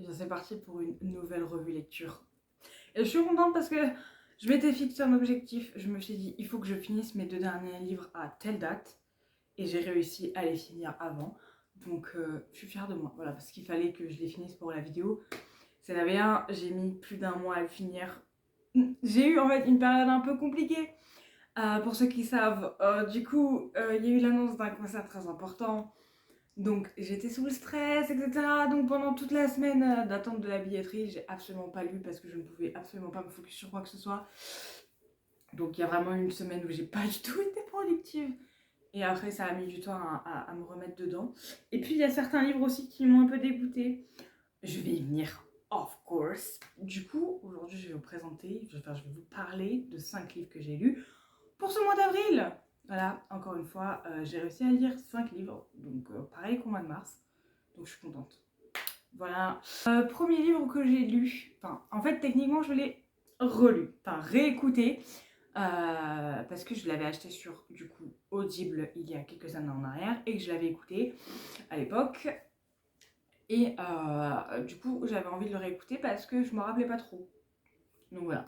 bien c'est parti pour une nouvelle revue lecture. Et je suis contente parce que je m'étais fixé un objectif. Je me suis dit, il faut que je finisse mes 2 derniers livres à telle date. Et j'ai réussi à les finir avant. Donc je suis fière de moi. Voilà, parce qu'il fallait que je les finisse pour la vidéo. C'est la V1, j'ai mis plus d'1 mois à le finir. J'ai eu en fait une période un peu compliquée. Pour ceux qui savent, du coup, il y a eu l'annonce d'un concert très important. Donc j'étais sous le stress, etc. Donc pendant toute la semaine d'attente de la billetterie, j'ai absolument pas lu parce que je ne pouvais absolument pas me focus sur quoi que ce soit. Donc il y a vraiment une semaine où j'ai pas du tout été productive. Et après ça a mis du temps à me remettre dedans. Et puis il y a certains livres aussi qui m'ont un peu dégoûtée. Je vais y venir, of course. Du coup, aujourd'hui je vais vous présenter, je vais vous parler de 5 livres que j'ai lus pour ce mois d'avril. Voilà, encore une fois, j'ai réussi à lire 5 livres, donc pareil qu'au mois de mars, donc je suis contente. Voilà, premier livre que j'ai lu, enfin, en fait, techniquement, je l'ai relu, enfin, réécouté, parce que je l'avais acheté sur, du coup, Audible il y a quelques années en arrière, et que je l'avais écouté à l'époque, et du coup, j'avais envie de le réécouter parce que je me rappelais pas trop. Donc voilà.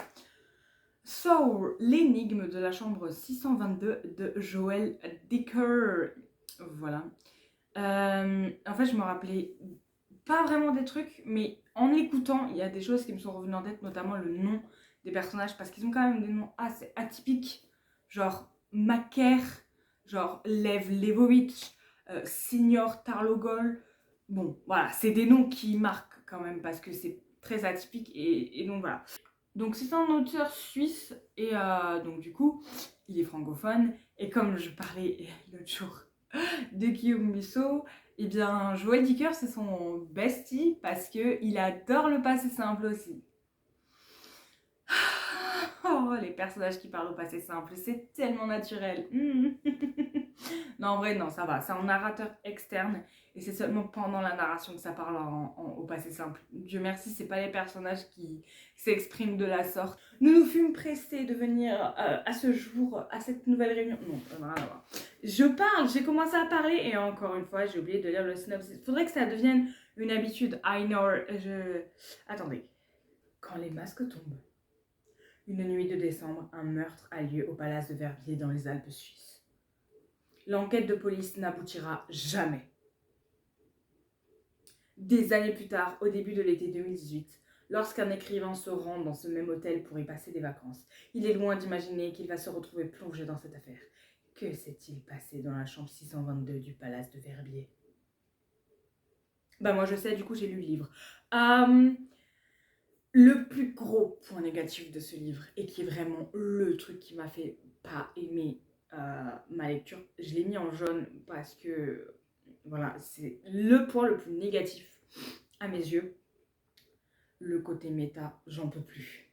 Soul, l'énigme de la chambre 622 de Joël Dicker. Voilà. En fait, je me rappelais pas vraiment des trucs, mais en l'écoutant, il y a des choses qui me sont revenues en tête, notamment le nom des personnages, parce qu'ils ont quand même des noms assez atypiques, genre Macaire, genre Lev Levovitch, Signor Tarlogol. Bon, voilà, c'est des noms qui marquent quand même, parce que c'est très atypique, et donc voilà. Donc c'est un auteur suisse et donc du coup il est francophone et comme je parlais l'autre jour de Guillaume Musso, et bien Joël Dicker c'est son bestie parce que il adore le passé simple aussi. Oh, les personnages qui parlent au passé simple, c'est tellement naturel. Non, en vrai, non, ça va. C'est un narrateur externe et c'est seulement pendant la narration que ça parle au passé simple. Dieu merci, c'est pas les personnages qui s'expriment de la sorte. Nous nous fûmes pressés de venir à ce jour, à cette nouvelle réunion. Non, rien à voir. Je parle, j'ai commencé à parler et encore une fois, j'ai oublié de lire le synopsis. Faudrait que ça devienne une habitude. I know. Attendez. Quand les masques tombent. Une nuit de décembre, un meurtre a lieu au palace de Verbier dans les Alpes suisses. L'enquête de police n'aboutira jamais. Des années plus tard, au début de l'été 2018, lorsqu'un écrivain se rend dans ce même hôtel pour y passer des vacances, il est loin d'imaginer qu'il va se retrouver plongé dans cette affaire. Que s'est-il passé dans la chambre 622 du palace de Verbier? Bah moi je sais, du coup j'ai lu le livre. Le plus gros point négatif de ce livre, et qui est vraiment le truc qui m'a fait pas aimer ma lecture, je l'ai mis en jaune parce que voilà, c'est le point le plus négatif à mes yeux. Le côté méta, j'en peux plus.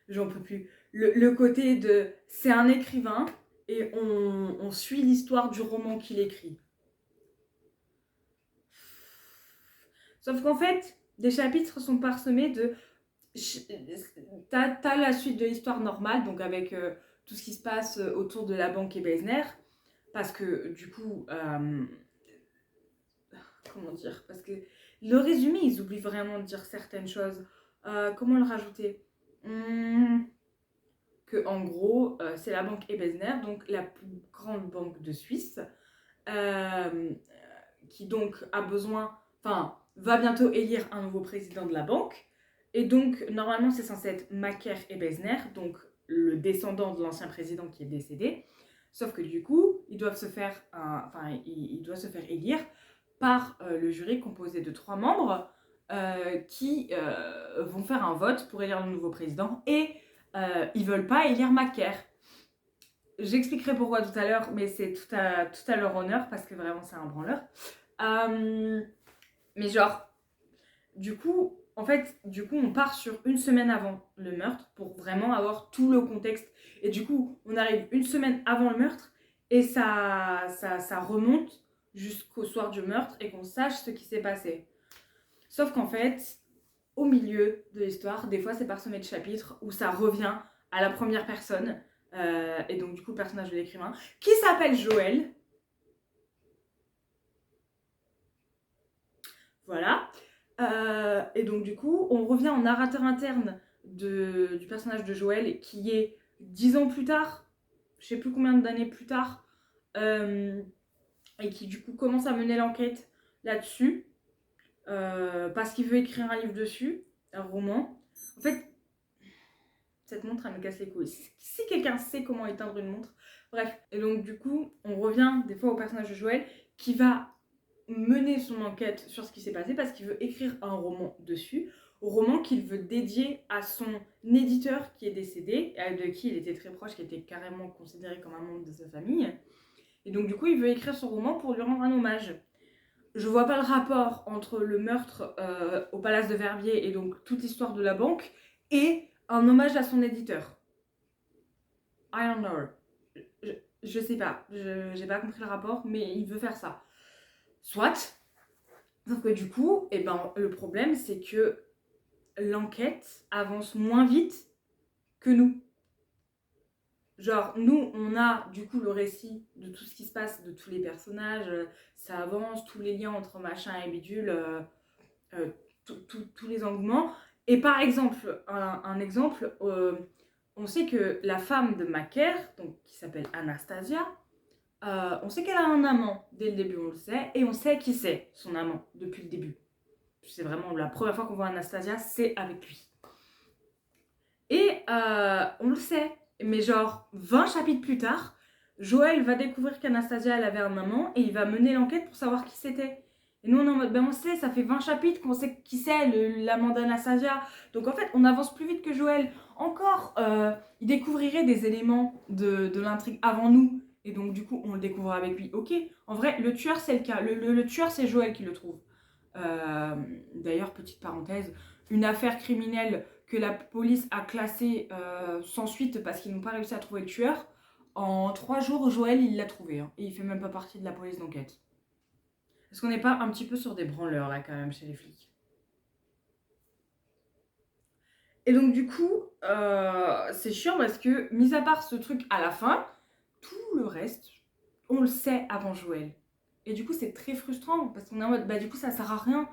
J'en peux plus. Le côté de c'est un écrivain et on suit l'histoire du roman qu'il écrit. Sauf qu'en fait, des chapitres sont parsemés de t'as la suite de l'histoire normale, donc avec tout ce qui se passe autour de la banque Ebezner, parce que du coup, comment dire, parce que le résumé, ils oublient vraiment de dire certaines choses. Comment le rajouter que en gros, c'est la banque Ebezner, donc la plus grande banque de Suisse, qui donc a besoin, enfin, va bientôt élire un nouveau président de la banque. Et donc, normalement, c'est censé être Macaire Ebezner, donc le descendant de l'ancien président qui est décédé. Sauf que du coup, il doit se faire élire par le jury composé de 3 membres qui vont faire un vote pour élire le nouveau président. Et ils veulent pas élire Macaire. J'expliquerai pourquoi tout à l'heure, mais c'est tout à leur honneur parce que vraiment c'est un branleur. Mais genre, du coup, on part sur une semaine avant le meurtre pour vraiment avoir tout le contexte. Et du coup, on arrive une semaine avant le meurtre et ça remonte jusqu'au soir du meurtre et qu'on sache ce qui s'est passé. Sauf qu'en fait, au milieu de l'histoire, des fois c'est parsemé de chapitres où ça revient à la première personne. Et donc du coup, le personnage de l'écrivain, qui s'appelle Joël. Voilà. Et donc du coup, on revient au narrateur interne du personnage de Joël qui est 10 ans plus tard, je sais plus combien d'années plus tard, et qui du coup commence à mener l'enquête là-dessus, parce qu'il veut écrire un livre dessus, un roman. En fait, cette montre, elle me casse les couilles. Si quelqu'un sait comment éteindre une montre, bref. Et donc du coup, on revient des fois au personnage de Joël qui va mener son enquête sur ce qui s'est passé parce qu'il veut écrire un roman dessus, roman qu'il veut dédier à son éditeur qui est décédé, de qui il était très proche, qui était carrément considéré comme un membre de sa famille. Et donc du coup, il veut écrire son roman pour lui rendre un hommage. Je vois pas le rapport entre le meurtre au palace de Verviers et donc toute l'histoire de la banque et un hommage à son éditeur. I don't know. Je sais pas, j'ai pas compris le rapport, mais il veut faire ça. Soit. Sauf que du coup, le problème, c'est que l'enquête avance moins vite que nous. Genre, nous, on a du coup le récit de tout ce qui se passe, de tous les personnages, ça avance, tous les liens entre machin et bidule, tous les engouements. Et par exemple, un exemple, on sait que la femme de Macaire, donc, qui s'appelle Anastasia, on sait qu'elle a un amant, dès le début on le sait, et on sait qui c'est son amant depuis le début. C'est vraiment la première fois qu'on voit Anastasia, c'est avec lui. Et on le sait, mais genre 20 chapitres plus tard, Joël va découvrir qu'Anastasia elle avait un amant et il va mener l'enquête pour savoir qui c'était. Et nous on est en mode, ben on sait, ça fait 20 chapitres qu'on sait qui c'est, l'amant d'Anastasia. Donc en fait, on avance plus vite que Joël. Encore, il découvrirait des éléments de l'intrigue avant nous. Et donc du coup, on le découvre avec lui. Ok, en vrai, le tueur c'est le cas. Le tueur c'est Joël qui le trouve. D'ailleurs, petite parenthèse, une affaire criminelle que la police a classée sans suite parce qu'ils n'ont pas réussi à trouver le tueur. En 3 jours, Joël, il l'a trouvé. Hein, et il fait même pas partie de la police d'enquête. Est-ce qu'on n'est pas un petit peu sur des branleurs, là, quand même, chez les flics? Et donc, du coup, c'est chiant parce que, mis à part ce truc à la fin, tout le reste, on le sait avant Joël. Et du coup, c'est très frustrant parce qu'on est en mode, bah du coup, ça sert à rien.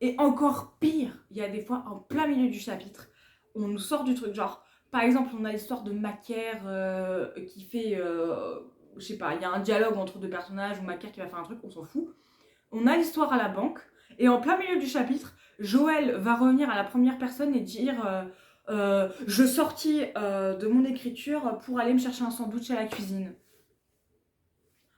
Et encore pire, il y a des fois, en plein milieu du chapitre, on nous sort du truc. Genre, par exemple, on a l'histoire de Macaire qui fait, je sais pas, il y a un dialogue entre deux personnages ou Macaire qui va faire un truc, on s'en fout. On a l'histoire à la banque, et en plein milieu du chapitre, Joël va revenir à la première personne et dire je sortis de mon écriture pour aller me chercher un sandwich à la cuisine.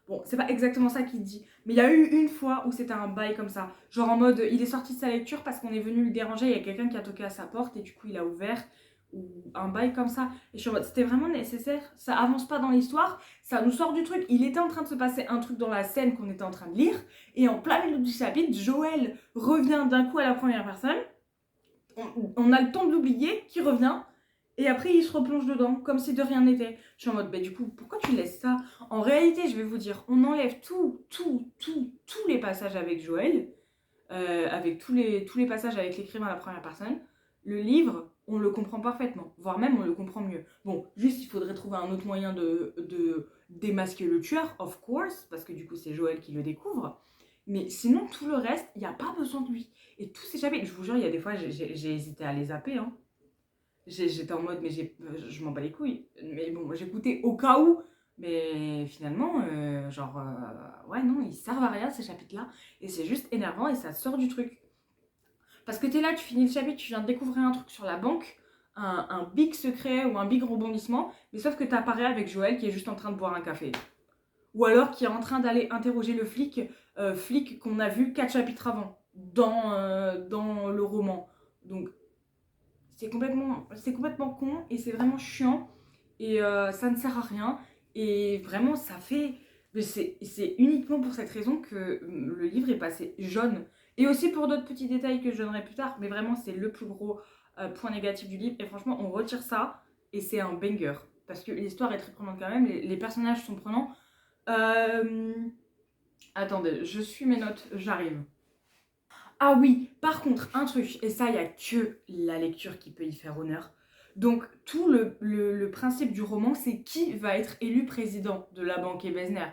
Bon, c'est pas exactement ça qu'il dit, mais il y a eu une fois où c'était un bail comme ça. Genre en mode, il est sorti de sa lecture parce qu'on est venu le déranger, il y a quelqu'un qui a toqué à sa porte et du coup il a ouvert, ou un bail comme ça. Et je suis en mode, c'était vraiment nécessaire, ça avance pas dans l'histoire, ça nous sort du truc. Il était en train de se passer un truc dans la scène qu'on était en train de lire, et en plein milieu du chapitre, Joël revient d'un coup à la première personne, on a le temps de l'oublier, qui revient, et après, il se replonge dedans, comme si de rien n'était. Je suis en mode, bah du coup, pourquoi tu laisses ça? En réalité, je vais vous dire, on enlève tous les passages avec Joël, avec tous les passages avec l'écrivain à la première personne. Le livre, on le comprend parfaitement, voire même on le comprend mieux. Bon, juste, il faudrait trouver un autre moyen de démasquer le tueur, of course, parce que du coup, c'est Joël qui le découvre. Mais sinon, tout le reste, il n'y a pas besoin de lui. Et tous ces chapitres, je vous jure, il y a des fois, j'ai hésité à les zapper, hein. J'étais en mode, mais je m'en bats les couilles. Mais bon, j'écoutais au cas où. Mais finalement, ouais, non, ils servent à rien ces chapitres-là. Et c'est juste énervant et ça sort du truc. Parce que t'es là, tu finis le chapitre, tu viens de découvrir un truc sur la banque, un big secret ou un big rebondissement, mais sauf que t'apparais avec Joël qui est juste en train de boire un café. Ou alors qui est en train d'aller interroger le flic qu'on a vu 4 chapitres avant, dans le roman. Donc, c'est complètement con et c'est vraiment chiant et ça ne sert à rien et vraiment ça fait... C'est uniquement pour cette raison que le livre est passé jaune et aussi pour d'autres petits détails que je donnerai plus tard, mais vraiment c'est le plus gros point négatif du livre et franchement on retire ça et c'est un banger parce que l'histoire est très prenante quand même, les personnages sont prenants. Attendez, je suis mes notes, j'arrive. Ah oui, par contre, un truc, et ça, il n'y a que la lecture qui peut y faire honneur. Donc, tout le principe du roman, c'est qui va être élu président de la banque Ebezner.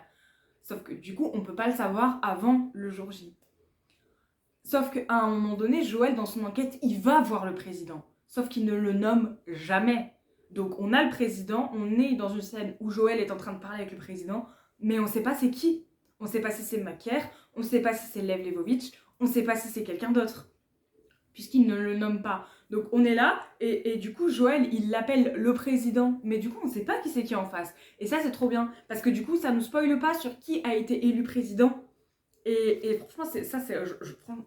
Sauf que du coup, on ne peut pas le savoir avant le jour J. Sauf qu'à un moment donné, Joël, dans son enquête, il va voir le président. Sauf qu'il ne le nomme jamais. Donc on a le président, on est dans une scène où Joël est en train de parler avec le président, mais on ne sait pas c'est qui. On ne sait pas si c'est Macaire, on ne sait pas si c'est Lev Levovitch, on ne sait pas si c'est quelqu'un d'autre. Puisqu'il ne le nomme pas. Donc on est là, et du coup Joël, il l'appelle le président, mais du coup on ne sait pas qui c'est qui est en face. Et ça c'est trop bien, parce que du coup ça ne nous spoile pas sur qui a été élu président. Et franchement,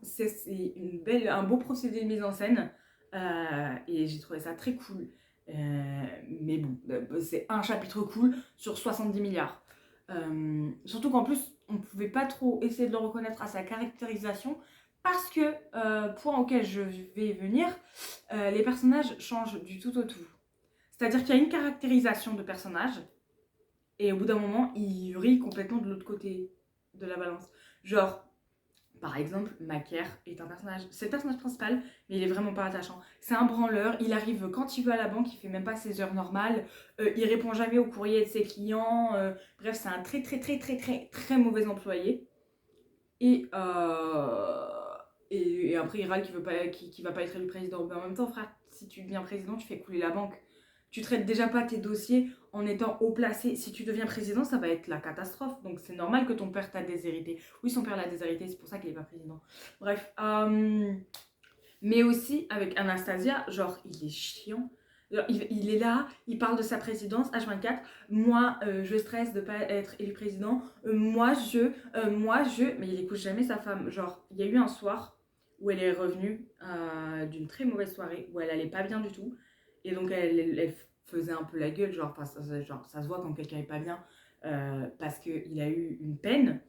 c'est un beau procédé de mise en scène. Et j'ai trouvé ça très cool. Mais bon, c'est un chapitre cool sur 70 milliards. Surtout qu'en plus, on ne pouvait pas trop essayer de le reconnaître à sa caractérisation. Parce que, point auquel je vais venir, les personnages changent du tout au tout. C'est-à-dire qu'il y a une caractérisation de personnage. Et au bout d'un moment, il vrille complètement de l'autre côté de la balance. Genre, par exemple, Macaire est un personnage, c'est le personnage principal, mais il est vraiment pas attachant. C'est un branleur, il arrive quand il veut à la banque, il fait même pas ses heures normales, il répond jamais au courrier de ses clients, bref, c'est un très mauvais employé. Et après, il râle qu'il va pas être élu président. Mais en même temps, frère, si tu deviens président, tu fais couler la banque. Tu traites déjà pas tes dossiers en étant haut placé. Si tu deviens président, ça va être la catastrophe. Donc c'est normal que ton père t'a déshérité. Oui, son père l'a déshérité, c'est pour ça qu'il est pas président. Bref. Mais aussi avec Anastasia, genre, il est chiant. Genre, il est là, il parle de sa présidence, H24. Moi, je stresse de pas être élu président. Moi, mais il écoute jamais sa femme. Genre, il y a eu un soir où elle est revenue d'une très mauvaise soirée, où elle allait pas bien du tout. Et donc, elle faisait un peu la gueule, genre, ça se voit quand quelqu'un est pas bien, parce qu'il a eu une peine.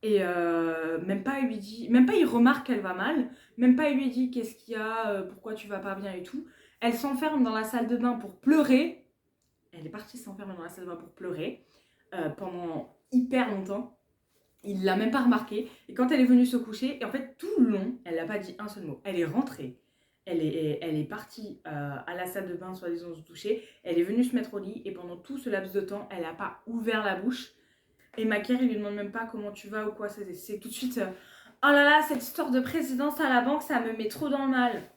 Et même pas il remarque qu'elle va mal, même pas il lui dit qu'est-ce qu'il y a, pourquoi tu vas pas bien et tout. Elle s'enferme dans la salle de bain pour pleurer. Elle est partie s'enfermer dans la salle de bain pour pleurer pendant hyper longtemps. Il l'a même pas remarqué. Et quand elle est venue se coucher, et en fait tout le long, elle n'a pas dit un seul mot. Elle est rentrée. Elle est partie à la salle de bain, soi-disant se doucher. Elle est venue se mettre au lit et pendant tout ce laps de temps, elle n'a pas ouvert la bouche. Et Macaire, il lui demande même pas comment tu vas ou quoi. C'est tout de suite oh là là, cette histoire de présidence à la banque, ça me met trop dans le mal.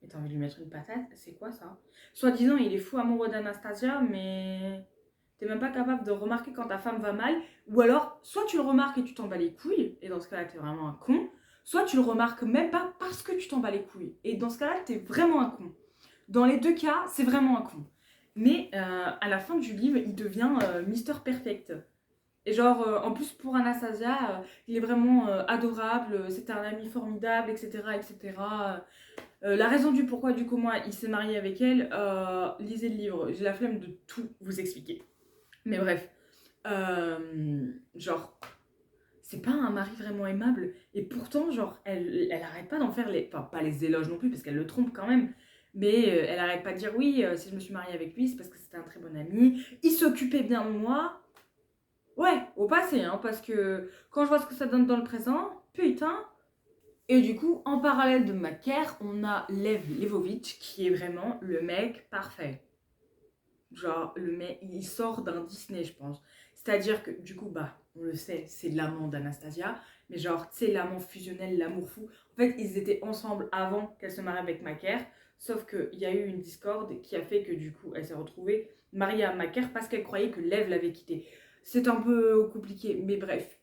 Et t'as envie de lui mettre une patate? C'est quoi ça? Soi-disant, il est fou amoureux d'Anastasia, mais t'es même pas capable de remarquer quand ta femme va mal. Ou alors, soit tu le remarques et tu t'en bats les couilles, et dans ce cas-là, t'es vraiment un con. Soit tu le remarques même pas parce que tu t'en bats les couilles. Et dans ce cas-là, t'es vraiment un con. Dans les deux cas, c'est vraiment un con. Mais à la fin du livre, il devient Mister Perfect. Et genre, en plus pour Anastasia, il est vraiment adorable, c'est un ami formidable, etc. etc. La raison du pourquoi, du comment il s'est marié avec elle, lisez le livre, j'ai la flemme de tout vous expliquer. Mais bref, genre, c'est pas un mari vraiment aimable, et pourtant, genre, elle arrête pas d'en faire enfin, pas les éloges non plus, parce qu'elle le trompe quand même, mais elle arrête pas de dire oui, si je me suis mariée avec lui, c'est parce que c'était un très bon ami, il s'occupait bien de moi. Ouais, au passé, hein, parce que quand je vois ce que ça donne dans le présent, putain. Et du coup, en parallèle de Macaire, on a Lev Levovitch, qui est vraiment le mec parfait. Genre, le mec, il sort d'un Disney, je pense. C'est-à-dire que, du coup, bah, on le sait, c'est l'amant d'Anastasia, mais genre, tu sais, l'amant fusionnel, l'amour fou. En fait, ils étaient ensemble avant qu'elle se marie avec Macaire, sauf qu'il y a eu une discorde qui a fait que, du coup, elle s'est retrouvée mariée à Macaire parce qu'elle croyait que Lev l'avait quittée. C'est un peu compliqué, mais bref.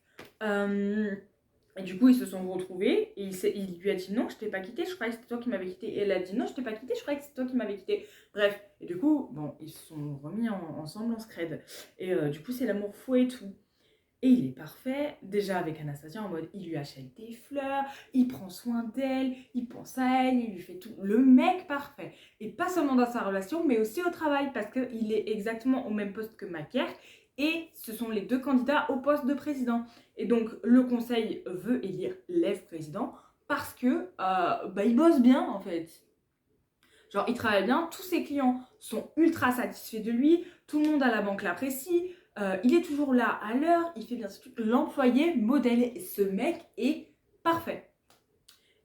Et du coup, ils se sont retrouvés et il lui a dit non, je t'ai pas quitté, je croyais que c'était toi qui m'avais quitté. Et elle a dit non, je t'ai pas quitté, je croyais que c'était toi qui m'avais quitté. Bref, et du coup, bon, ils se sont remis ensemble en scred. Et du coup, c'est l'amour fou et tout. Et il est parfait, déjà avec Anastasia, en mode il lui achète des fleurs, il prend soin d'elle, il pense à elle, il lui fait tout. Le mec parfait. Et pas seulement dans sa relation, mais aussi au travail, parce qu'il est exactement au même poste que Macaire. Et ce sont les deux candidats au poste de président. Et donc, le conseil veut élire Lev président parce que il bosse bien, en fait. Genre, il travaille bien, tous ses clients sont ultra satisfaits de lui, tout le monde à la banque l'apprécie, il est toujours là à l'heure, il fait bien sûr l'employé modèle. Et ce mec est parfait.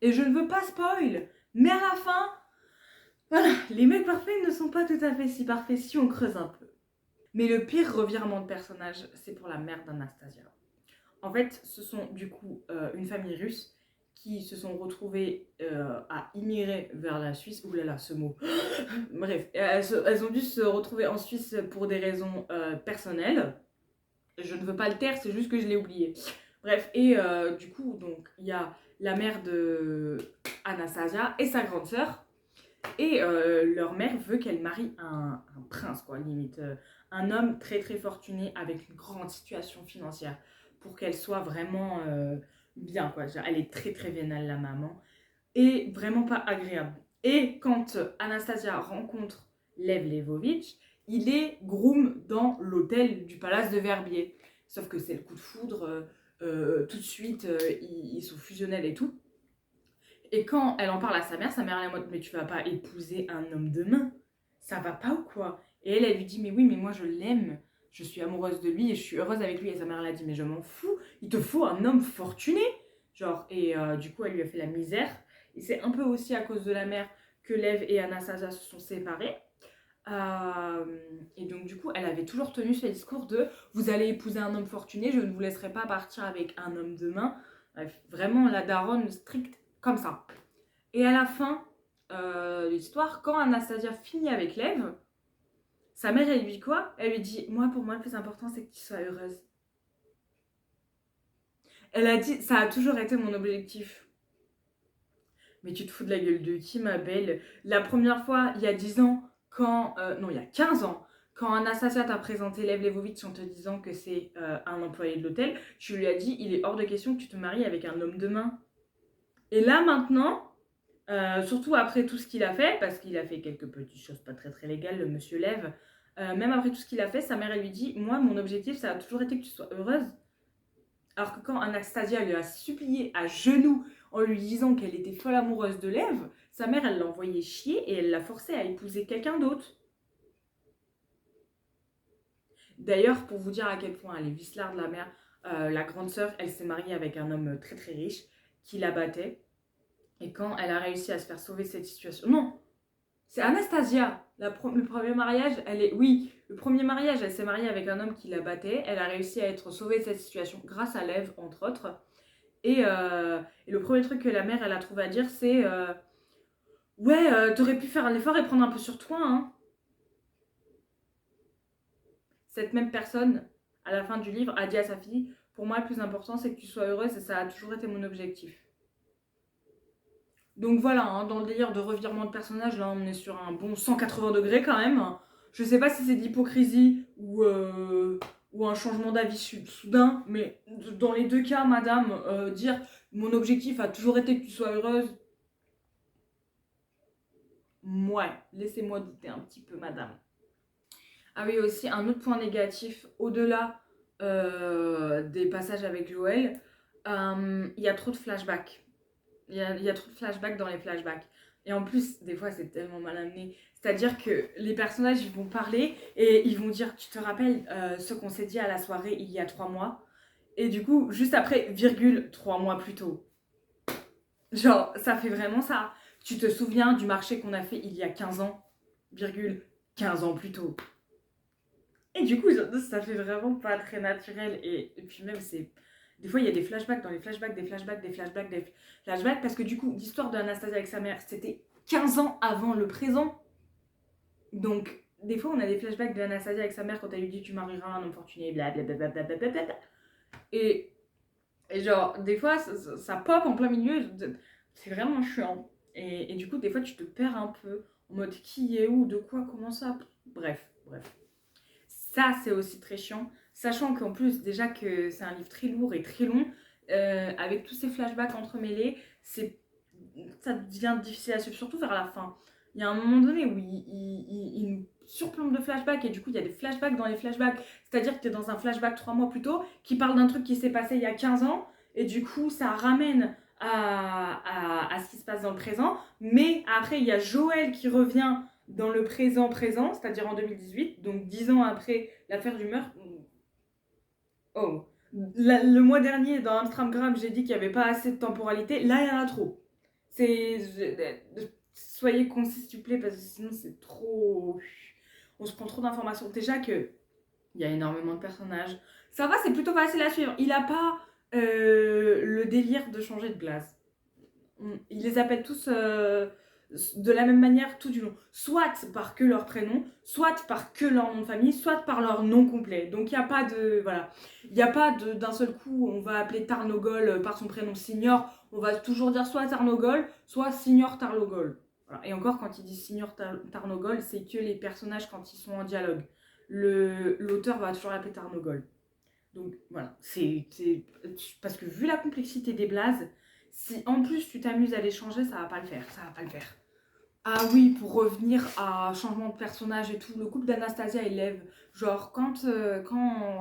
Et je ne veux pas spoil, mais à la fin, voilà, les mecs parfaits ne sont pas tout à fait si parfaits si on creuse un peu. Mais le pire revirement de personnage, c'est pour la mère d'Anastasia. En fait, ce sont du coup une famille russe qui se sont retrouvées à immigrer vers la Suisse. Ouh là là, ce mot. Bref, elles ont dû se retrouver en Suisse pour des raisons personnelles. Je ne veux pas le taire, c'est juste que je l'ai oublié. Bref, et du coup, donc, il y a la mère de Anastasia et sa grande sœur. Et leur mère veut qu'elle marie un prince, quoi, limite. Un homme très très fortuné avec une grande situation financière pour qu'elle soit vraiment bien, quoi. Elle est très très vénale, la maman. Et vraiment pas agréable. Et quand Anastasia rencontre Lev Levovitch, il est groom dans l'hôtel du palace de Verbier. Sauf que c'est le coup de foudre, tout de suite, ils sont fusionnels et tout. Et quand elle en parle à sa mère elle est en mode mais tu vas pas épouser un homme de main, ça va pas ou quoi? Et elle lui dit mais oui mais moi je l'aime, je suis amoureuse de lui et je suis heureuse avec lui. Et sa mère elle a dit mais je m'en fous, il te faut un homme fortuné. Genre, et du coup elle lui a fait la misère. Et c'est un peu aussi à cause de la mère que Lev et Anastasia se sont séparés. Et donc du coup elle avait toujours tenu ce discours de vous allez épouser un homme fortuné, je ne vous laisserai pas partir avec un homme de main. Bref, vraiment la daronne stricte comme ça. Et à la fin de l'histoire, quand Anastasia finit avec Lev, sa mère elle lui dit quoi? Elle lui dit moi pour moi le plus important c'est que tu sois heureuse. Elle a dit ça a toujours été mon objectif. Mais tu te fous de la gueule de qui, ma belle? La première fois, il y a 10 ans, quand... non, il y a 15 ans, quand Anastasia t'a présenté Lev Levovitch en te disant que c'est un employé de l'hôtel, tu lui as dit, il est hors de question que tu te maries avec un homme de main. Et là, maintenant, surtout après tout ce qu'il a fait, parce qu'il a fait quelques petites choses pas très très légales, le monsieur Lev, même après tout ce qu'il a fait, sa mère, elle lui dit, moi, mon objectif, ça a toujours été que tu sois heureuse. Alors que quand Anastasia lui a supplié à genoux en lui disant qu'elle était folle amoureuse de Lev, sa mère, elle l'a envoyé chier et elle l'a forcé à épouser quelqu'un d'autre. D'ailleurs, pour vous dire à quel point elle est vicelarde, la mère, la grande sœur, elle s'est mariée avec un homme très très riche qui la battait. Et quand elle a réussi à se faire sauver de cette situation... Non, c'est Anastasia. Le premier mariage, oui, le premier mariage, elle s'est mariée avec un homme qui la battait. Elle a réussi à être sauvée de cette situation grâce à Lev, entre autres. Et le premier truc que la mère, elle a trouvé à dire, c'est ouais, t'aurais pu faire un effort et prendre un peu sur toi, hein. Cette même personne, à la fin du livre, a dit à sa fille, pour moi, le plus important, c'est que tu sois heureuse et ça a toujours été mon objectif. Donc voilà, hein, dans le délire de revirement de personnage, là, on est sur un bon 180 degrés quand même. Je sais pas si c'est de l'hypocrisie ou un changement d'avis soudain, mais dans les deux cas, madame, dire mon objectif a toujours été que tu sois heureuse, ouais, laissez-moi douter un petit peu, madame. Ah oui, aussi, un autre point négatif, au-delà des passages avec Joël, il y a trop de flashbacks. Il y a trop de flashbacks dans les flashbacks. Et en plus, des fois, c'est tellement mal amené. C'est-à-dire que les personnages, ils vont parler et ils vont dire, tu te rappelles ce qu'on s'est dit à la soirée il y a 3 mois? Et du coup, juste après, virgule, 3 mois plus tôt. Genre, ça fait vraiment ça. Tu te souviens du marché qu'on a fait il y a 15 ans? Virgule, 15 ans plus tôt. Et du coup, ça fait vraiment pas très naturel. Et puis même, c'est... Des fois, il y a des flashbacks dans les flashbacks, des flashbacks, des flashbacks, des flashbacks. Parce que du coup, l'histoire d'Anastasia avec sa mère, c'était 15 ans avant le présent. Donc, des fois, on a des flashbacks d'Anastasia avec sa mère quand elle lui dit tu marieras un homme fortuné, blablabla. Et genre, des fois, ça pop en plein milieu. C'est vraiment chiant. Et du coup, des fois, tu te perds un peu en mode qui est où, de quoi, comment ça. Bref. Ça, c'est aussi très chiant. Sachant qu'en plus, déjà que c'est un livre très lourd et très long, avec tous ces flashbacks entremêlés, ça devient difficile à suivre, surtout vers la fin. Il y a un moment donné où il nous surplombe de flashbacks et du coup, il y a des flashbacks dans les flashbacks. C'est-à-dire que tu es dans un flashback 3 mois plus tôt qui parle d'un truc qui s'est passé il y a 15 ans et du coup, ça ramène à ce qui se passe dans le présent. Mais après, il y a Joël qui revient dans le présent, c'est-à-dire en 2018, donc 10 ans après l'affaire du meurtre. Oh, le mois dernier, dans Instagram, j'ai dit qu'il n'y avait pas assez de temporalité. Là, il y en a trop. Soyez concis, s'il vous plaît, parce que sinon, c'est trop... On se prend trop d'informations. Déjà qu'il y a énormément de personnages. Ça va, c'est plutôt facile à suivre. Il n'a pas le délire de changer de place. ils les appellent tous de la même manière tout du long. Soit par que leur prénom, soit par que leur nom de famille, soit par leur nom complet. Donc il n'y a pas de... Voilà. Il n'y a pas d'un seul coup, on va appeler Tarnogol par son prénom Signor. On va toujours dire soit Tarnogol, soit Signor Tarnogol. Voilà. Et encore, quand il dit Signor Tarnogol, c'est que les personnages quand ils sont en dialogue. L'auteur va toujours l'appeler Tarnogol. Donc voilà, c'est parce que vu la complexité des blazes, si en plus tu t'amuses à les changer, ça va pas le faire, ça va pas le faire. Ah oui, pour revenir à changement de personnage et tout, le couple d'Anastasia et Lev, genre quand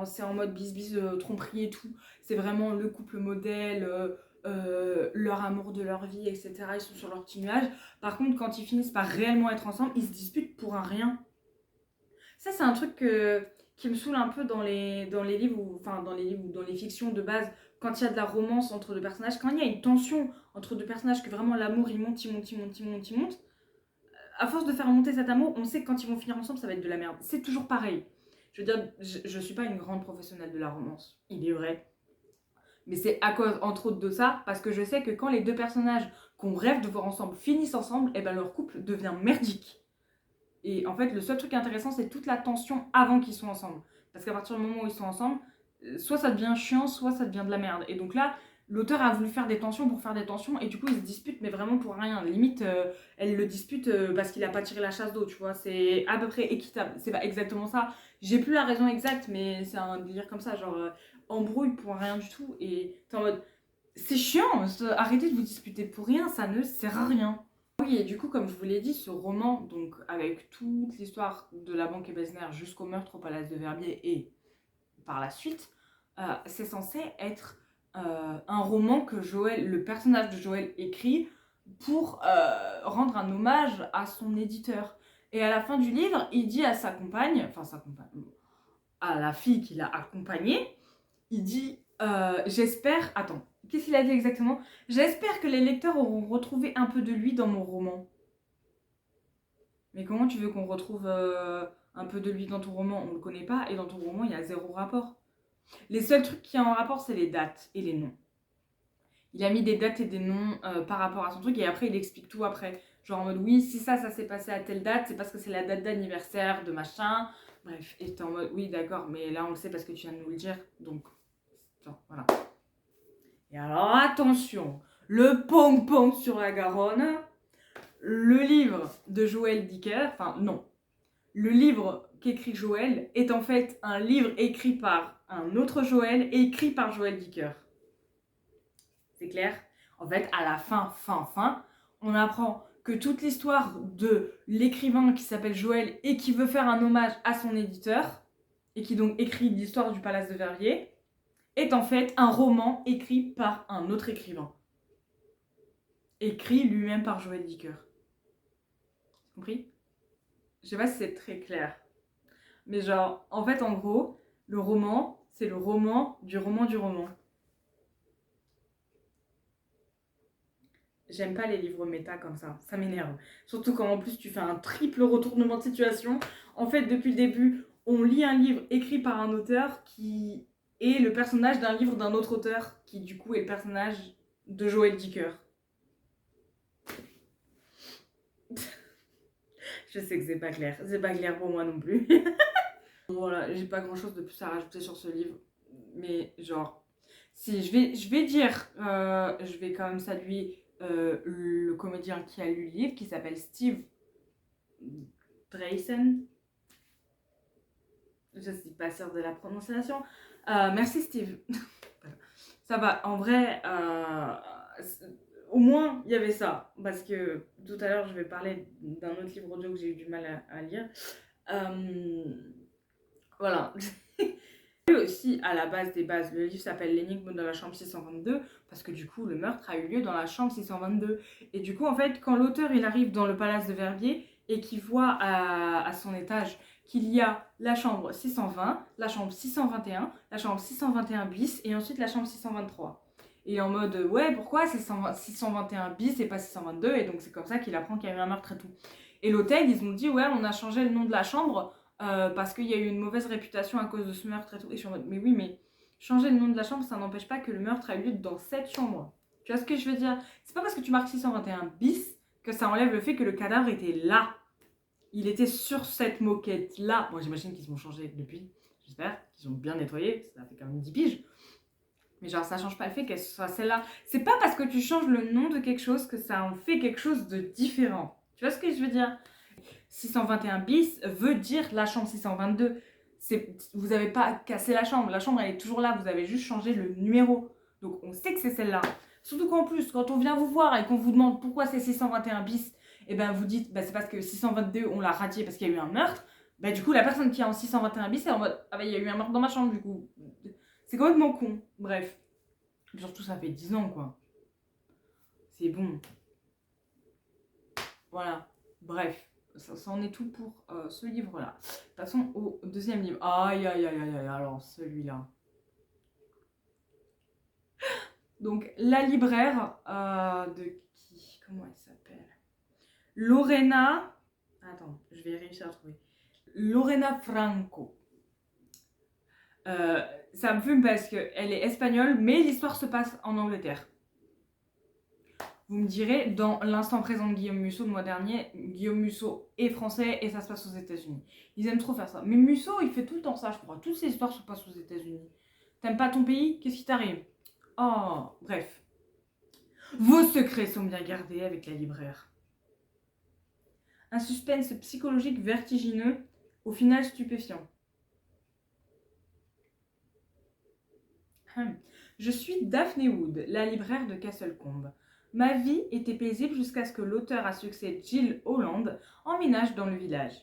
c'est en mode bis tromperie et tout, c'est vraiment le couple modèle, leur amour de leur vie, etc. Ils sont sur leur petit nuage. Par contre, quand ils finissent par réellement être ensemble, ils se disputent pour un rien. Ça, c'est un truc qui me saoule un peu dans les livres, ou dans les fictions de base, quand il y a de la romance entre deux personnages, quand il y a une tension entre deux personnages, que vraiment l'amour il monte, il monte, il monte, il monte, il monte, à force de faire monter cet amour, on sait que quand ils vont finir ensemble, ça va être de la merde. C'est toujours pareil. Je veux dire, je suis pas une grande professionnelle de la romance, il est vrai. Mais c'est à cause, entre autres, de ça, parce que je sais que quand les deux personnages qu'on rêve de voir ensemble finissent ensemble, et ben leur couple devient merdique. Et en fait, le seul truc intéressant, c'est toute la tension avant qu'ils soient ensemble. Parce qu'à partir du moment où ils sont ensemble, soit ça devient chiant, soit ça devient de la merde. Et donc là, l'auteur a voulu faire des tensions pour faire des tensions, et du coup, ils se disputent, mais vraiment pour rien. Limite, elle le dispute parce qu'il a pas tiré la chasse d'eau, tu vois. C'est à peu près équitable. C'est pas exactement ça. J'ai plus la raison exacte, mais c'est un délire comme ça, genre embrouille pour rien du tout. Et t'es en mode, c'est chiant, arrêtez de vous disputer pour rien, ça ne sert à rien. Oui, et du coup, comme je vous l'ai dit, ce roman, donc avec toute l'histoire de la banque Ebesner jusqu'au meurtre au Palace de Verbier et par la suite, c'est censé être un roman que le personnage de Joël écrit pour rendre un hommage à son éditeur. Et à la fin du livre, il dit à sa compagne, à la fille qui l'a accompagnée, il dit j'espère, attends, qu'est-ce qu'il a dit exactement? J'espère que les lecteurs auront retrouvé un peu de lui dans mon roman. Mais comment tu veux qu'on retrouve un peu de lui dans ton roman? On le connaît pas, et dans ton roman, il y a zéro rapport. Les seuls trucs qui ont en rapport, c'est les dates et les noms. Il a mis des dates et des noms par rapport à son truc, et après, il explique tout après. Genre en mode, oui, si ça s'est passé à telle date, c'est parce que c'est la date d'anniversaire de machin. Bref, et t'es en mode, oui, d'accord, mais là, on le sait parce que tu viens de nous le dire, donc, voilà. Et alors, attention, le pong-pong sur la Garonne, le livre de Joël Dicker, enfin, non, le livre qu'écrit Joël est en fait un livre écrit par un autre Joël et écrit par Joël Dicker. C'est clair? En fait, à la fin, on apprend que toute l'histoire de l'écrivain qui s'appelle Joël et qui veut faire un hommage à son éditeur, et qui donc écrit l'histoire du Palace de Verviers, est en fait un roman écrit par un autre écrivain. Écrit lui-même par Joël Dicker. Compris? Je sais pas si c'est très clair. Mais genre, en fait, en gros, le roman, c'est le roman du roman du roman. J'aime pas les livres méta comme ça m'énerve. Surtout quand en plus tu fais un triple retournement de situation. En fait, depuis le début, on lit un livre écrit par un auteur qui est le personnage d'un livre d'un autre auteur, qui du coup est le personnage de Joël Dicker. Je sais que c'est pas clair pour moi non plus. Voilà, j'ai pas grand chose de plus à rajouter sur ce livre. Mais genre, si je vais dire, je vais quand même saluer le comédien qui a lu le livre, qui s'appelle Steve Drayson. Je suis pas sûre de la prononciation. Merci Steve. Ça va, en vrai, au moins il y avait ça. Parce que tout à l'heure, je vais parler d'un autre livre audio que j'ai eu du mal à lire. Voilà. Et aussi, à la base des bases, le livre s'appelle L'énigme dans la chambre 622, parce que du coup, le meurtre a eu lieu dans la chambre 622. Et du coup, en fait, quand l'auteur il arrive dans le palace de Verbier et qu'il voit à son étage qu'il y a la chambre 620, la chambre 621, la chambre 621 bis et ensuite la chambre 623. Et il est en mode, ouais, pourquoi c'est 621 bis et pas 622? Et donc, c'est comme ça qu'il apprend qu'il y a eu un meurtre et tout. Et l'hôtel, ils ont dit, ouais, on a changé le nom de la chambre. Parce qu'il y a eu une mauvaise réputation à cause de ce meurtre et tout. Et je suis en mode, mais oui, mais changer le nom de la chambre, ça n'empêche pas que le meurtre a eu lieu dans cette chambre. Tu vois ce que je veux dire? C'est pas parce que tu marques 621 bis que ça enlève le fait que le cadavre était là. Il était sur cette moquette-là. Bon, j'imagine qu'ils ont changé depuis. J'espère qu'ils ont bien nettoyé. Ça fait quand même 10 piges. Mais genre, ça change pas le fait qu'elle soit celle-là. C'est pas parce que tu changes le nom de quelque chose que ça en fait quelque chose de différent. Tu vois ce que je veux dire? 621 bis veut dire la chambre 622. Vous n'avez pas cassé la chambre. La chambre, elle est toujours là. Vous avez juste changé le numéro. Donc, on sait que c'est celle-là. Surtout qu'en plus, quand on vient vous voir et qu'on vous demande pourquoi c'est 621 bis, et ben vous dites, c'est parce que 622, on l'a radié parce qu'il y a eu un meurtre. Du coup, la personne qui est en 621 bis, elle est en mode, il y a eu un meurtre dans ma chambre, du coup. C'est complètement con. Bref. Surtout, ça fait 10 ans, quoi. C'est bon. Voilà. Bref. Ça en est tout pour ce livre-là. Passons au deuxième livre. Aïe, aïe, aïe, aïe, aïe. Alors, celui-là. Donc, La libraire de qui? Comment elle s'appelle? Lorena. Attends, je vais réussir à trouver. Lorena Franco. Ça me fume parce qu'elle est espagnole, mais l'histoire se passe en Angleterre. Vous me direz, dans l'instant présent de Guillaume Musso le mois dernier, Guillaume Musso est français et ça se passe aux États-Unis. Ils aiment trop faire ça. Mais Musso, il fait tout le temps ça, je crois. Toutes ces histoires se passent aux États-Unis. T'aimes pas ton pays? Qu'est-ce qui t'arrive? Oh, bref. Vos secrets sont bien gardés avec La libraire. Un suspense psychologique vertigineux, au final stupéfiant. Je suis Daphne Wood, la libraire de Castlecombe. Ma vie était paisible jusqu'à ce que l'auteur à succès Jill Holland emménage dans le village.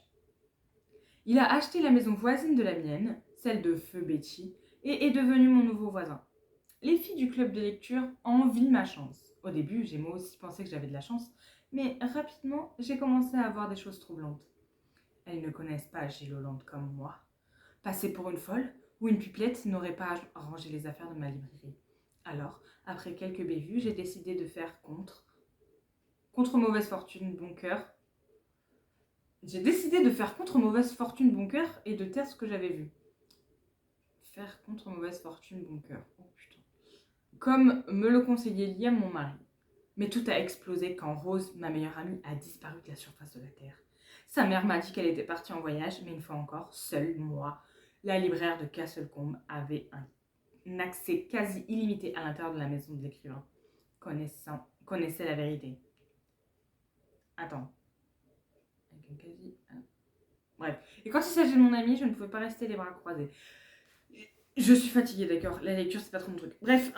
Il a acheté la maison voisine de la mienne, celle de Feu Betty, et est devenu mon nouveau voisin. Les filles du club de lecture envient ma chance. Au début, j'ai moi aussi pensé que j'avais de la chance, mais rapidement, j'ai commencé à avoir des choses troublantes. Elles ne connaissent pas Jill Holland comme moi. Passer pour une folle ou une pipelette n'aurait pas arrangé les affaires de ma librairie. Alors, après quelques bévues, j'ai décidé de faire contre mauvaise fortune, bon cœur. J'ai décidé de faire contre mauvaise fortune, bon cœur et de taire ce que j'avais vu. Faire contre mauvaise fortune, bon cœur. Oh putain. Comme me le conseillait Liam, mon mari. Mais tout a explosé quand Rose, ma meilleure amie, a disparu de la surface de la Terre. Sa mère m'a dit qu'elle était partie en voyage, mais une fois encore, seule moi, la libraire de Castlecombe, avait un accès quasi illimité à l'intérieur de la maison de l'écrivain. Connaissait la vérité. Attends. Bref. Et quand il s'agit de mon ami, je ne pouvais pas rester les bras croisés. Je suis fatiguée, d'accord. La lecture, c'est pas trop mon truc. Bref,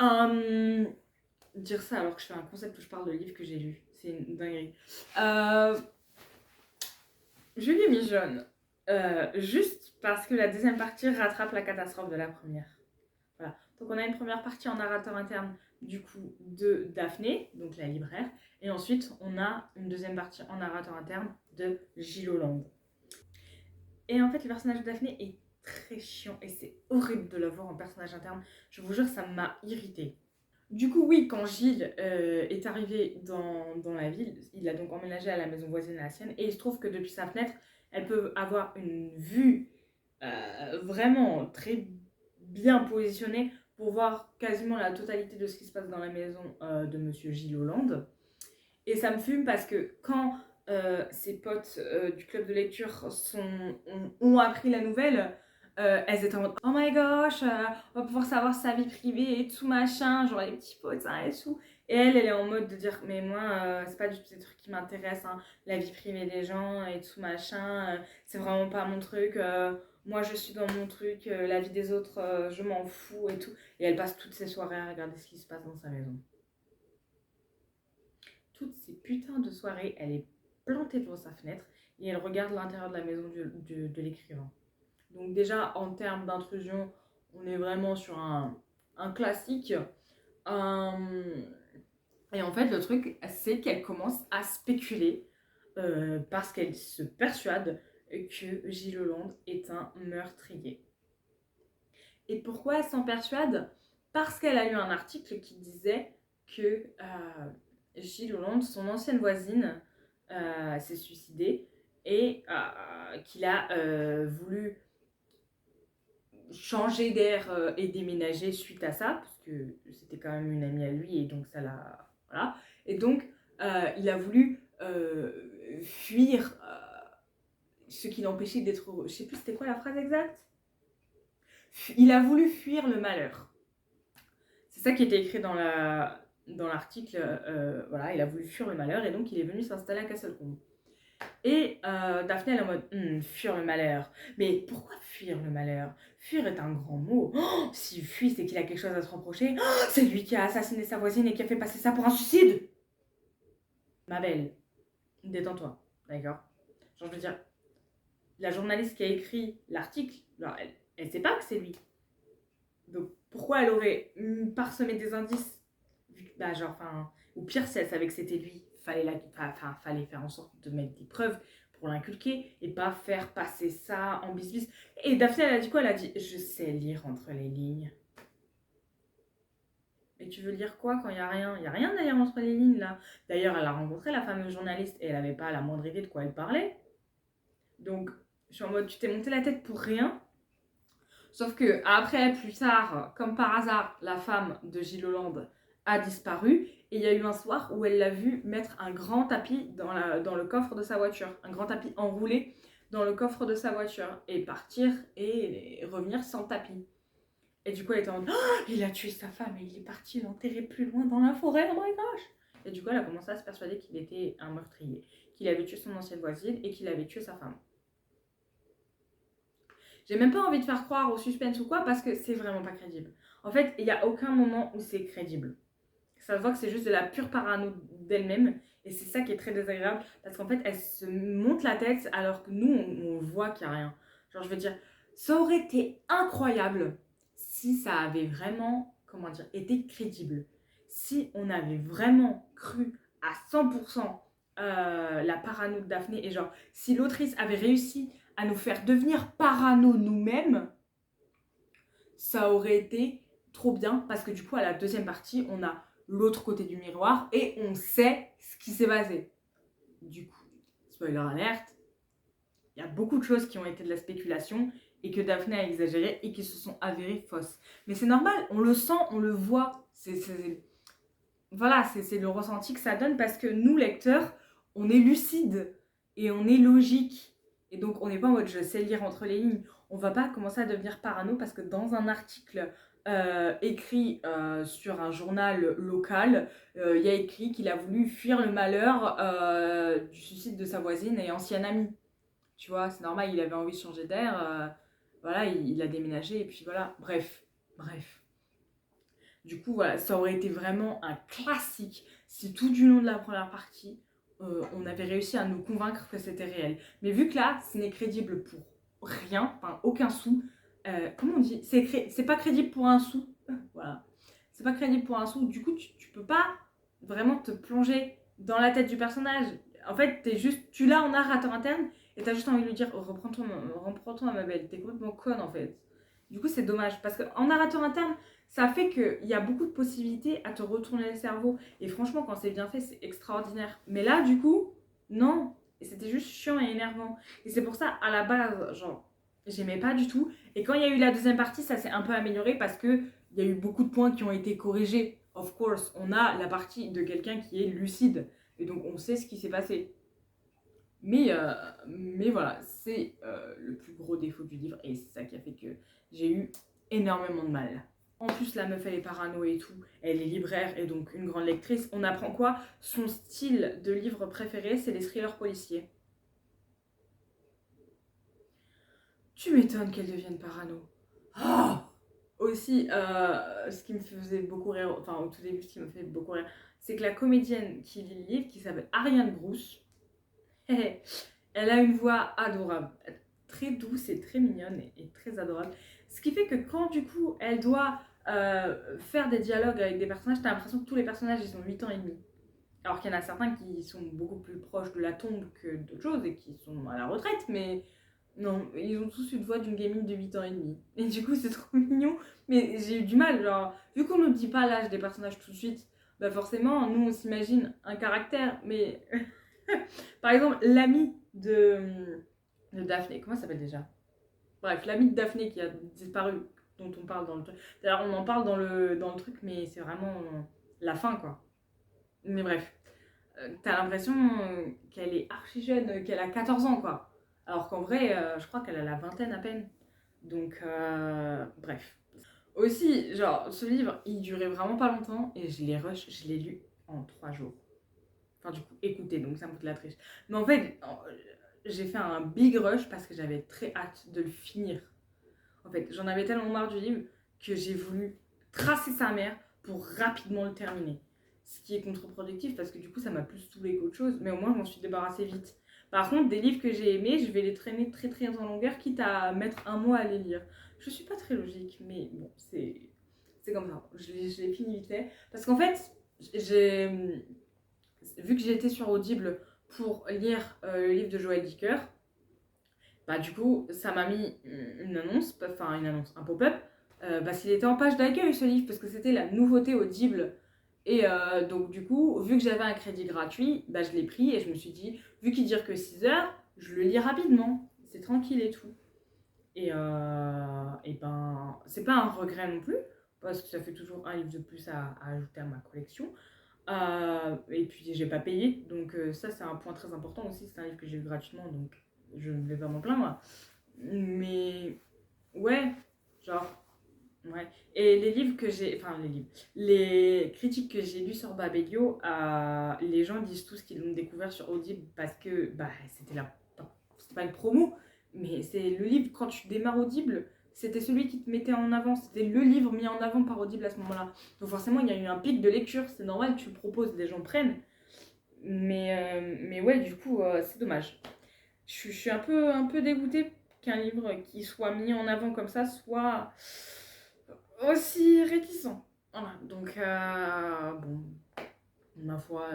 dire ça alors que je fais un concept où je parle de livres que j'ai lus. C'est une dinguerie. Je l'ai mis jaune. Juste parce que la deuxième partie rattrape la catastrophe de la première. Voilà. Donc on a une première partie en narrateur interne du coup de Daphné, donc la libraire, et ensuite on a une deuxième partie en narrateur interne de Jill Holland. Et en fait le personnage de Daphné est très chiant et c'est horrible de la voir en personnage interne. Je vous jure, ça m'a irritée. Du coup, oui, quand Gilles est arrivé dans la ville, il a donc emménagé à la maison voisine à la sienne et il se trouve que depuis sa fenêtre, elle peut avoir une vue vraiment très bien positionnée pour voir quasiment la totalité de ce qui se passe dans la maison de Monsieur Gilles Holland. Et ça me fume parce que quand ses potes du club de lecture ont appris la nouvelle, elles étaient en mode oh my gosh, on va pouvoir savoir sa vie privée et tout machin, genre les petits potins et tout. Et elle est en mode de dire mais moi c'est pas du tout ces trucs qui m'intéressent, hein, la vie privée des gens et tout machin, c'est vraiment pas mon truc. Moi je suis dans mon truc, la vie des autres je m'en fous et tout. Et elle passe toutes ses soirées à regarder ce qui se passe dans sa maison. Toutes ces putains de soirées, elle est plantée devant sa fenêtre et elle regarde l'intérieur de la maison de l'écrivain. Donc déjà, en termes d'intrusion, on est vraiment sur un classique. Et en fait, le truc, c'est qu'elle commence à spéculer parce qu'elle se persuade que Gilles Holland est un meurtrier. Et pourquoi elle s'en persuade? Parce qu'elle a lu un article qui disait que Gilles Holland, son ancienne voisine, s'est suicidée et qu'il a voulu changer d'air et déménager suite à ça, parce que c'était quand même une amie à lui et donc ça l'a... Voilà. Et donc, il a voulu fuir ce qui l'empêchait d'être heureux. Je sais plus c'était quoi la phrase exacte. Il a voulu fuir le malheur. C'est ça qui était écrit dans l'article. Voilà, il a voulu fuir le malheur et donc il est venu s'installer à Castlecombe. Et Daphné, elle est en mode fuir le malheur. Mais pourquoi fuir le malheur? Fuir est un grand mot. Oh, s'il fuit, c'est qu'il a quelque chose à se reprocher. Oh, c'est lui qui a assassiné sa voisine et qui a fait passer ça pour un suicide. Ma belle, détends-toi, d'accord? Genre, je veux dire, la journaliste qui a écrit l'article, elle sait pas que c'est lui. Donc, pourquoi elle aurait parsemé des indices? Bah, genre, enfin, ou pire, si elle savait que c'était lui, fallait faire en sorte de mettre des preuves pour l'inculquer et pas faire passer ça en bis-bis. Et Daphné, elle a dit quoi? Elle a dit, je sais lire entre les lignes. Et tu veux lire quoi quand il n'y a rien? Il n'y a rien d'ailleurs entre les lignes là. D'ailleurs, elle a rencontré la fameuse journaliste et elle n'avait pas la moindre idée de quoi elle parlait. Donc, je suis en mode, tu t'es monté la tête pour rien. Sauf que après, plus tard, comme par hasard, la femme de Gilles Hollande a disparu. Et il y a eu un soir où elle l'a vu mettre un grand tapis dans le coffre de sa voiture. Un grand tapis enroulé dans le coffre de sa voiture. Et partir et revenir sans tapis. Et du coup, elle était en mode, oh, il a tué sa femme et il est parti l'enterrer plus loin dans la forêt. Oh my gosh! Et du coup, elle a commencé à se persuader qu'il était un meurtrier. Qu'il avait tué son ancienne voisine et qu'il avait tué sa femme. J'ai même pas envie de faire croire au suspense ou quoi parce que c'est vraiment pas crédible. En fait, il n'y a aucun moment où c'est crédible. Ça se voit que c'est juste de la pure parano d'elle-même et c'est ça qui est très désagréable parce qu'en fait, elle se monte la tête alors que nous, on voit qu'il n'y a rien. Genre, je veux dire, ça aurait été incroyable si ça avait vraiment, comment dire, été crédible. Si on avait vraiment cru à 100% la parano de Daphné et genre, si l'autrice avait réussi à nous faire devenir parano nous-mêmes, ça aurait été trop bien parce que du coup à la deuxième partie on a l'autre côté du miroir et on sait ce qui s'est passé. Du coup, spoiler alerte, il y a beaucoup de choses qui ont été de la spéculation et que Daphné a exagéré et qui se sont avérées fausses. Mais c'est normal, on le sent, on le voit. Voilà, c'est le ressenti que ça donne parce que nous, lecteurs, on est lucide et on est logique. Et donc, on n'est pas en mode je sais lire entre les lignes. On va pas commencer à devenir parano parce que dans un article écrit sur un journal local, il y a écrit qu'il a voulu fuir le malheur du suicide de sa voisine et ancienne amie. Tu vois, c'est normal, il avait envie de changer d'air. Voilà, il a déménagé et puis voilà. Bref. Du coup, voilà, ça aurait été vraiment un classique si tout du long de la première partie, on avait réussi à nous convaincre que c'était réel. Mais vu que là, ce n'est crédible pour rien, enfin aucun sou, comment on dit? C'est pas crédible pour un sou. Voilà. C'est pas crédible pour un sou. Du coup, tu peux pas vraiment te plonger dans la tête du personnage. En fait, tu l'as en narrateur interne et t'as juste envie de lui dire reprends-toi ma belle, t'es complètement conne en fait. Du coup, c'est dommage parce qu'en narrateur interne, ça fait qu'il y a beaucoup de possibilités à te retourner le cerveau. Et franchement, quand c'est bien fait, c'est extraordinaire. Mais là, du coup, non. Et c'était juste chiant et énervant. Et c'est pour ça, à la base, genre, j'aimais pas du tout. Et quand il y a eu la deuxième partie, ça s'est un peu amélioré parce qu'il y a eu beaucoup de points qui ont été corrigés. Of course, on a la partie de quelqu'un qui est lucide. Et donc, on sait ce qui s'est passé. Mais voilà, c'est le plus gros défaut du livre. Et c'est ça qui a fait que j'ai eu énormément de mal. En plus, la meuf, elle est parano et tout. Elle est libraire et donc une grande lectrice. On apprend quoi? Son style de livre préféré, c'est les thrillers policiers. Tu m'étonnes qu'elle devienne parano. Oh, aussi, ce qui me faisait beaucoup rire, enfin au tout début, ce qui me fait beaucoup rire, c'est que la comédienne qui lit le livre, qui s'appelle Ariane Brousse, elle a une voix adorable, très douce et très mignonne et très adorable. Ce qui fait que quand du coup elle doit faire des dialogues avec des personnages, t'as l'impression que tous les personnages ils ont 8 ans et demi. Alors qu'il y en a certains qui sont beaucoup plus proches de la tombe que d'autres choses et qui sont à la retraite, mais non, ils ont tous une voix d'une gamine de 8 ans et demi. Et du coup c'est trop mignon, mais j'ai eu du mal, genre, vu qu'on ne dit pas l'âge des personnages tout de suite, bah forcément nous on s'imagine un caractère, mais par exemple l'ami de Daphné, comment ça s'appelle déjà? Bref, l'ami de Daphné qui a disparu dont on parle dans le truc. D'ailleurs, on en parle dans le truc, mais c'est vraiment la fin, quoi. Mais bref, t'as l'impression qu'elle est archi jeune, qu'elle a 14 ans, quoi. Alors qu'en vrai, je crois qu'elle a la vingtaine à peine. Donc, bref. Aussi, genre, ce livre, il durait vraiment pas longtemps et je l'ai lu en 3 jours. Enfin, du coup, écoutez, donc ça me coûte la triche. Mais en fait, j'ai fait un big rush parce que j'avais très hâte de le finir. En fait, j'en avais tellement marre du livre que j'ai voulu tracer sa mère pour rapidement le terminer. Ce qui est contre-productif parce que du coup, ça m'a plus saoulé qu'autre chose, mais au moins, je m'en suis débarrassée vite. Par contre, des livres que j'ai aimés, je vais les traîner très très en longueur, quitte à mettre un mois à les lire. Je suis pas très logique, mais bon, c'est comme ça. Je l'ai fini vite fait. Parce qu'en fait, vu que j'étais sur Audible pour lire le livre de Joël Dicker, bah du coup, ça m'a mis une annonce, un pop-up, parce qu'il était en page d'accueil ce livre, parce que c'était la nouveauté Audible. Et donc du coup, vu que j'avais un crédit gratuit, bah je l'ai pris et je me suis dit, vu qu'il dure que 6 heures, je le lis rapidement, c'est tranquille et tout. Et ben, c'est pas un regret non plus, parce que ça fait toujours un livre de plus à ajouter à ma collection. Et puis j'ai pas payé, donc ça c'est un point très important aussi, c'est un livre que j'ai eu gratuitement, donc je ne vais pas m'en plaindre. Mais ouais, genre, ouais. Et les livres que j'ai, enfin les critiques que j'ai lues sur Babelio, les gens disent tous qu'ils l'ont découvert sur Audible parce que bah, c'était pas une promo, mais c'est le livre, quand tu démarres Audible, c'était celui qui te mettait en avant, c'était le livre mis en avant par Audible à ce moment-là. Donc forcément, il y a eu un pic de lecture, c'est normal, tu le proposes, les gens prennent. Mais ouais, du coup, c'est dommage. Je suis un peu dégoûtée qu'un livre qui soit mis en avant comme ça soit aussi réticent. Voilà, donc bon, ma foi,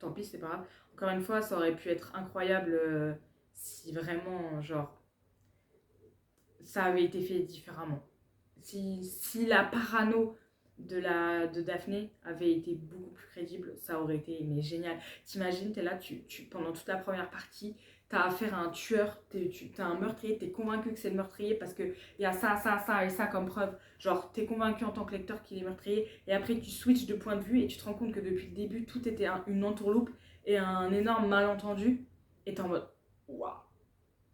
tant pis, c'est pas grave. Encore une fois, ça aurait pu être incroyable si vraiment, genre, ça avait été fait différemment. Si la parano de Daphné avait été beaucoup plus crédible, ça aurait été mais génial. T'imagines, t'es là, pendant toute la première partie, t'as affaire à un tueur, t'as un meurtrier, t'es convaincu que c'est le meurtrier parce qu'il y a ça et ça comme preuve. Genre, t'es convaincu en tant que lecteur qu'il est meurtrier et après tu switches de point de vue et tu te rends compte que depuis le début, tout était une entourloupe et un énorme malentendu. Et t'es en mode, waouh,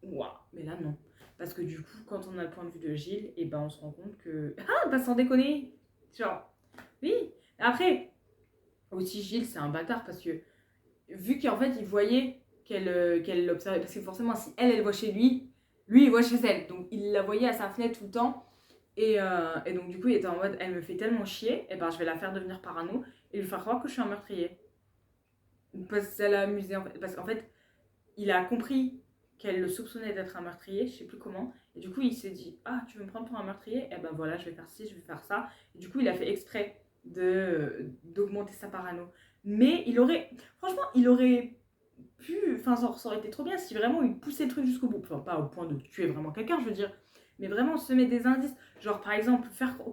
waouh, mais là non. Parce que du coup, quand on a le point de vue de Gilles, et ben on se rend compte que. Ah, bah sans déconner. Genre, oui. Après, aussi Gilles, c'est un bâtard parce que vu qu'en fait, il voyait qu'elle l'observait. Parce que forcément, si elle voit chez lui, lui, il voit chez elle. Donc, il la voyait à sa fenêtre tout le temps. Et donc, du coup, il était en mode, elle me fait tellement chier, et ben je vais la faire devenir parano et lui faire croire que je suis un meurtrier. Parce que ça l'a amusé, en fait. Parce qu'en fait, il a compris qu'elle le soupçonnait d'être un meurtrier, je sais plus comment. Et du coup, il s'est dit, ah, tu veux me prendre pour un meurtrier? Et ben voilà, je vais faire ci, je vais faire ça. Et du coup, il a fait exprès d'augmenter sa parano. Mais franchement, il aurait pu, enfin, ça aurait été trop bien si vraiment il poussait le truc jusqu'au bout. Enfin, pas au point de tuer vraiment quelqu'un, je veux dire. Mais vraiment semer des indices. Genre, par exemple,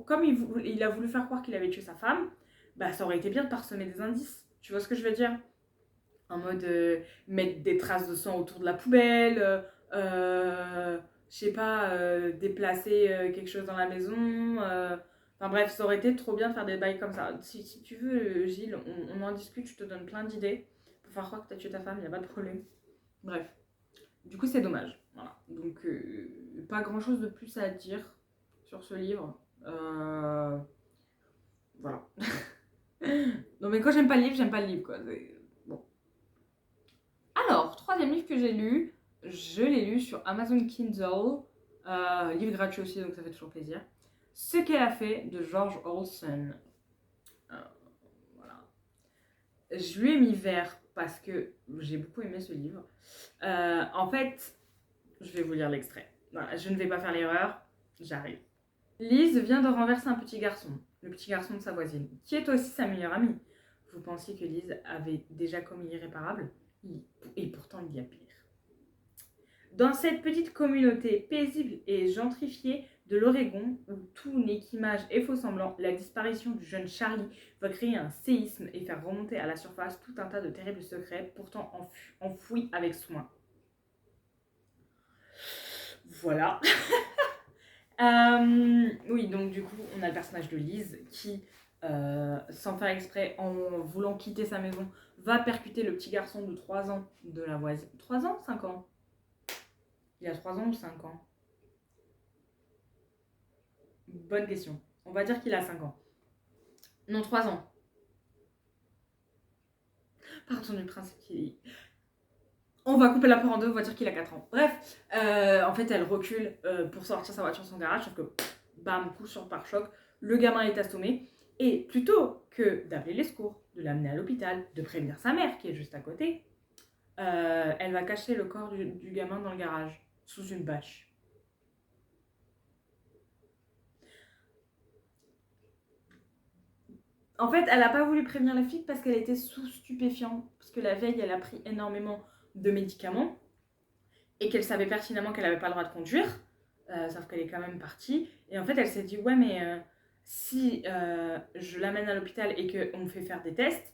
comme il a voulu faire croire qu'il avait tué sa femme, bah ça aurait été bien de parsemer des indices. Tu vois ce que je veux dire? En mode mettre des traces de sang autour de la poubelle, je sais pas, déplacer quelque chose dans la maison. Enfin bref, ça aurait été trop bien de faire des bails comme ça. Si tu veux, Gilles, on en discute, je te donne plein d'idées pour faire croire que t'as tué ta femme, il n'y a pas de problème. Bref, du coup c'est dommage. Voilà. Donc pas grand chose de plus à dire sur ce livre. Voilà. Non mais quand j'aime pas le livre, j'aime pas le livre quoi. Bon. Alors, troisième livre que j'ai lu, je l'ai lu sur Amazon Kindle, livre gratuit aussi, donc ça fait toujours plaisir. Ce qu'elle a fait de George Olsen. Voilà. Je lui ai mis vert parce que j'ai beaucoup aimé ce livre. En fait, je vais vous lire l'extrait. Voilà, je ne vais pas faire l'erreur, j'arrive. Lise vient de renverser un petit garçon, le petit garçon de sa voisine, qui est aussi sa meilleure amie. Vous pensiez que Lise avait déjà commis l'irréparable? Et pourtant, il y a pire. Dans cette petite communauté paisible et gentrifiée de l'Oregon, où tout n'est qu'image et faux semblant, la disparition du jeune Charlie va créer un séisme et faire remonter à la surface tout un tas de terribles secrets, pourtant enfouis avec soin. Voilà. Oui, donc du coup, on a le personnage de Lise qui, sans faire exprès, en voulant quitter sa maison, va percuter le petit garçon de 3 ans de la voisine. 3 ans 5 ans? Il a 3 ans ou 5 ans? Bonne question. On va dire qu'il a 5 ans. Non, 3 ans. Partons du principe qu'il... On va couper la part en deux, on va dire qu'il a 4 ans. Bref, en fait, elle recule pour sortir sa voiture de son garage, sauf que, bam, coup sur le pare-choc, le gamin est assommé. Et plutôt que d'appeler les secours, de l'amener à l'hôpital, de prévenir sa mère qui est juste à côté, elle va cacher le corps du gamin dans le garage, sous une bâche. En fait, elle n'a pas voulu prévenir la fille parce qu'elle était sous stupéfiant. Parce que la veille, elle a pris énormément de médicaments et qu'elle savait pertinemment qu'elle n'avait pas le droit de conduire. Sauf qu'elle est quand même partie. Et en fait, elle s'est dit, ouais, mais si je l'amène à l'hôpital et qu'on me fait faire des tests,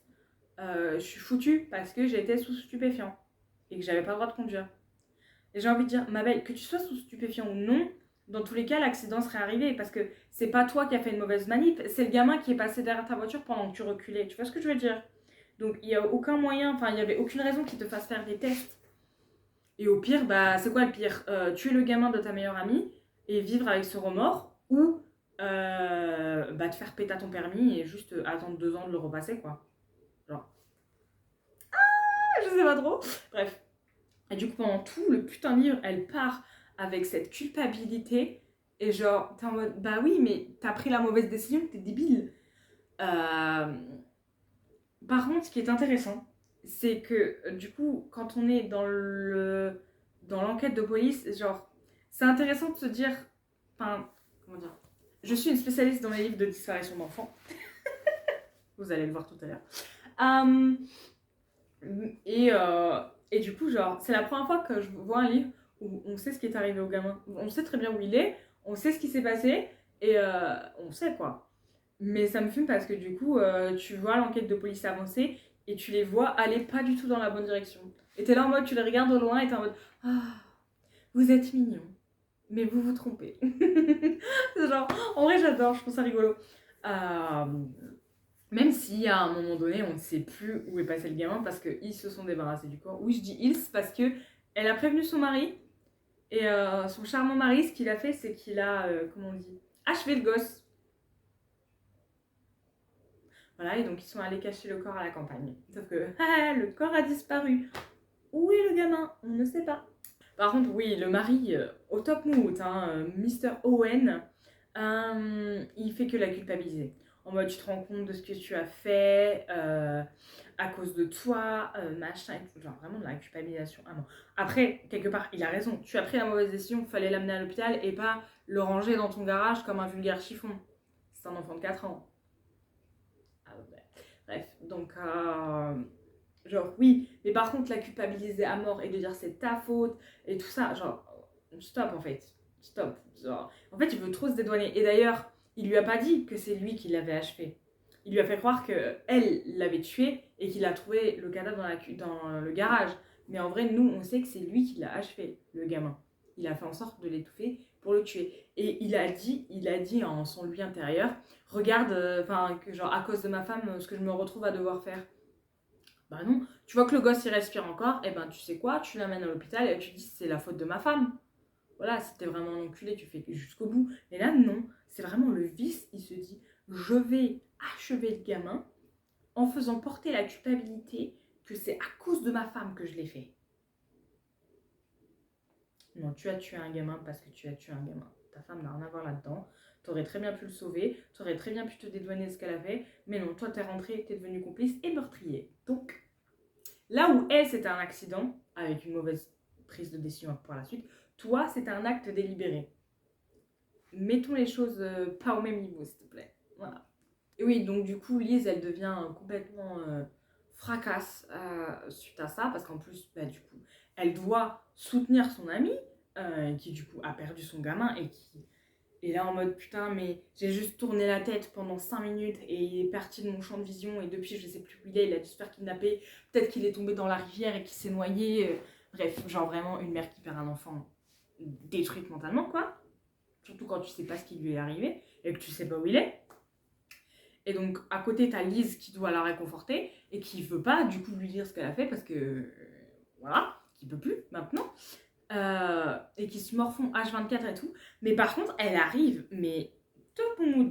je suis foutue parce que j'ai été sous stupéfiant et que j'avais pas le droit de conduire. Et j'ai envie de dire, ma belle, que tu sois sous stupéfiant ou non, dans tous les cas, l'accident serait arrivé parce que c'est pas toi qui as fait une mauvaise manip, c'est le gamin qui est passé derrière ta voiture pendant que tu reculais. Tu vois ce que je veux dire? Donc il n'y a aucun moyen, enfin il n'y avait aucune raison qu'il te fasse faire des tests. Et au pire, bah c'est quoi le pire? Tuer le gamin de ta meilleure amie et vivre avec ce remords ou te faire péter ton permis et juste attendre 2 ans de le repasser quoi. Genre, je sais pas trop. Bref. Et du coup, pendant tout le putain de livre, elle part avec cette culpabilité. Et genre, t'es en mode, bah oui, mais t'as pris la mauvaise décision, t'es débile. Par contre, ce qui est intéressant, c'est que du coup, quand on est dans l'enquête de police, genre, c'est intéressant de se dire, enfin, comment dire, je suis une spécialiste dans les livres de disparition d'enfants. Vous allez le voir tout à l'heure. Et du coup, genre, c'est la première fois que je vois un livre où on sait ce qui est arrivé au gamin. On sait très bien où il est, on sait ce qui s'est passé, et on sait quoi. Mais ça me fume parce que du coup, tu vois l'enquête de police avancer, et tu les vois aller pas du tout dans la bonne direction. Et t'es là en mode, tu les regardes au loin, et t'es en mode, ah, vous êtes mignons, mais vous vous trompez. C'est genre, en vrai, j'adore, je trouve ça rigolo. Euh, Même si à un moment donné, on ne sait plus où est passé le gamin parce qu'ils se sont débarrassés du corps. Oui, je dis ils parce que elle a prévenu son mari et son charmant mari, ce qu'il a fait, c'est qu'il a, comment on dit, achevé le gosse. Voilà, et donc ils sont allés cacher le corps à la campagne. Sauf que le corps a disparu. Où est le gamin? On ne sait pas. Par contre, oui, le mari, au top mood, hein, Mr. Owen, il fait que la culpabiliser. En mode, tu te rends compte de ce que tu as fait à cause de toi, machin, et tout. Genre vraiment de la culpabilisation à mort. Après, quelque part, il a raison. Tu as pris la mauvaise décision, il fallait l'amener à l'hôpital et pas le ranger dans ton garage comme un vulgaire chiffon. C'est un enfant de 4 ans. Ah, ouais. Bref, donc genre oui, mais par contre la culpabiliser à mort et de dire c'est ta faute et tout ça, genre stop en fait, stop. Genre, en fait il veut trop se dédouaner et d'ailleurs il lui a pas dit que c'est lui qui l'avait achevé. Il lui a fait croire que elle l'avait tué et qu'il a trouvé le cadavre dans le garage. Mais en vrai nous on sait que c'est lui qui l'a achevé, le gamin. Il a fait en sorte de l'étouffer pour le tuer. Et il a dit en son lui intérieur, regarde, enfin genre à cause de ma femme, ce que je me retrouve à devoir faire. Bah non, tu vois que le gosse il respire encore, et ben tu sais quoi, tu l'amènes à l'hôpital et tu dis c'est la faute de ma femme. Voilà, si t'es vraiment un enculé, tu fais jusqu'au bout. Mais là non, c'est vraiment le vice, il se dit je vais achever le gamin en faisant porter la culpabilité que c'est à cause de ma femme que je l'ai fait. Non, tu as tué un gamin parce que tu as tué un gamin. Ta femme n'a rien à voir là-dedans. T'aurais très bien pu le sauver, t'aurais très bien pu te dédouaner de ce qu'elle a fait, mais non, toi t'es rentré, t'es devenu complice et meurtrier. Donc, là où elle, c'était un accident, avec une mauvaise prise de décision par la suite, toi, c'était un acte délibéré. Mettons les choses pas au même niveau, s'il te plaît. Voilà. Et oui, donc du coup, Lise, elle devient complètement fracasse suite à ça, parce qu'en plus, bah, du coup, elle doit soutenir son amie, qui du coup a perdu son gamin et qui est là en mode putain, mais j'ai juste tourné la tête pendant 5 minutes et il est parti de mon champ de vision et depuis je sais plus où il a dû se faire kidnapper, peut-être qu'il est tombé dans la rivière et qu'il s'est noyé. Bref, genre vraiment une mère qui perd un enfant détruite mentalement quoi. Surtout quand tu sais pas ce qui lui est arrivé et que tu sais pas où il est. Et donc, à côté, t'as Lise qui doit la réconforter et qui veut pas, du coup, lui dire ce qu'elle a fait parce que, voilà, qui peut plus maintenant. Et qui se morfond H24 et tout. Mais par contre, elle arrive, mais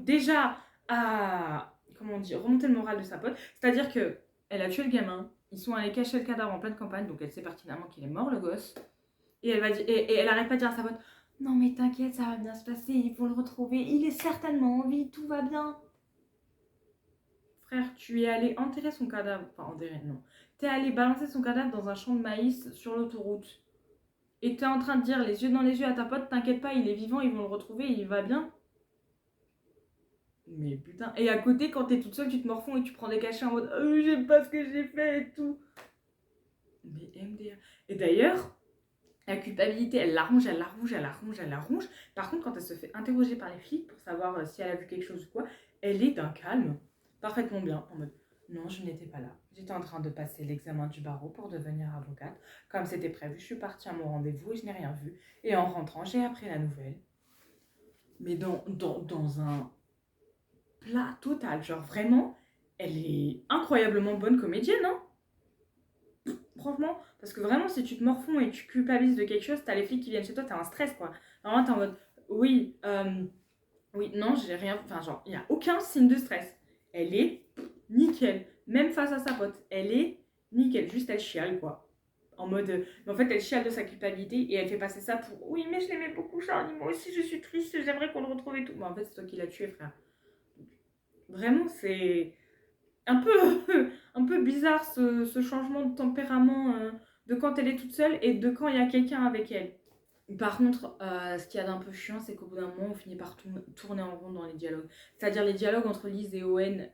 déjà à, comment dire, remonter le moral de sa pote. C'est-à-dire que elle a tué le gamin, ils sont allés cacher le cadavre en pleine campagne, donc elle sait pertinemment qu'il est mort, le gosse. Et elle, va dire, et elle arrête pas de dire à sa pote, non mais t'inquiète, ça va bien se passer, ils vont le retrouver, il est certainement en vie, tout va bien. Frère, tu es allé enterrer son cadavre, enfin enterrer, non. T'es allé balancer son cadavre dans un champ de maïs sur l'autoroute. Et t'es en train de dire les yeux dans les yeux à ta pote, t'inquiète pas, il est vivant, ils vont le retrouver, il va bien. Mais putain, et à côté, quand t'es toute seule, tu te morfonds et tu prends des cachets en mode j'aime pas ce que j'ai fait et tout. Mais MDR. Et d'ailleurs, la culpabilité, elle la ronge, elle la ronge, elle la ronge, elle la ronge. Par contre, quand elle se fait interroger par les flics pour savoir si elle a vu quelque chose ou quoi, elle est d'un calme parfaitement bien, en mode non, je n'étais pas là. J'étais en train de passer l'examen du barreau pour devenir avocate. Comme c'était prévu, je suis partie à mon rendez-vous et je n'ai rien vu. Et en rentrant, j'ai appris la nouvelle. Mais dans un plat total, genre vraiment, elle est incroyablement bonne comédienne, hein. Franchement, parce que vraiment, si tu te morfonds et tu culpabilises de quelque chose, t'as les flics qui viennent chez toi, t'as un stress, quoi. Normalement, t'es en mode, oui, non, j'ai rien, enfin, genre, il n'y a aucun signe de stress. Elle est nickel, même face à sa pote, elle est nickel, juste elle chiale, quoi. En mode, mais en fait, elle chiale de sa culpabilité et elle fait passer ça pour, oui, mais je l'aimais beaucoup, Charlie, moi aussi, je suis triste, j'aimerais qu'on le retrouve et tout. Mais en fait, c'est toi qui l'as tué, frère. Vraiment, c'est un peu, un peu bizarre ce changement de tempérament de quand elle est toute seule et de quand il y a quelqu'un avec elle. Par contre, ce qu'il y a d'un peu chiant, c'est qu'au bout d'un moment, on finit par tourner en rond dans les dialogues. C'est-à-dire les dialogues entre Liz et Owen,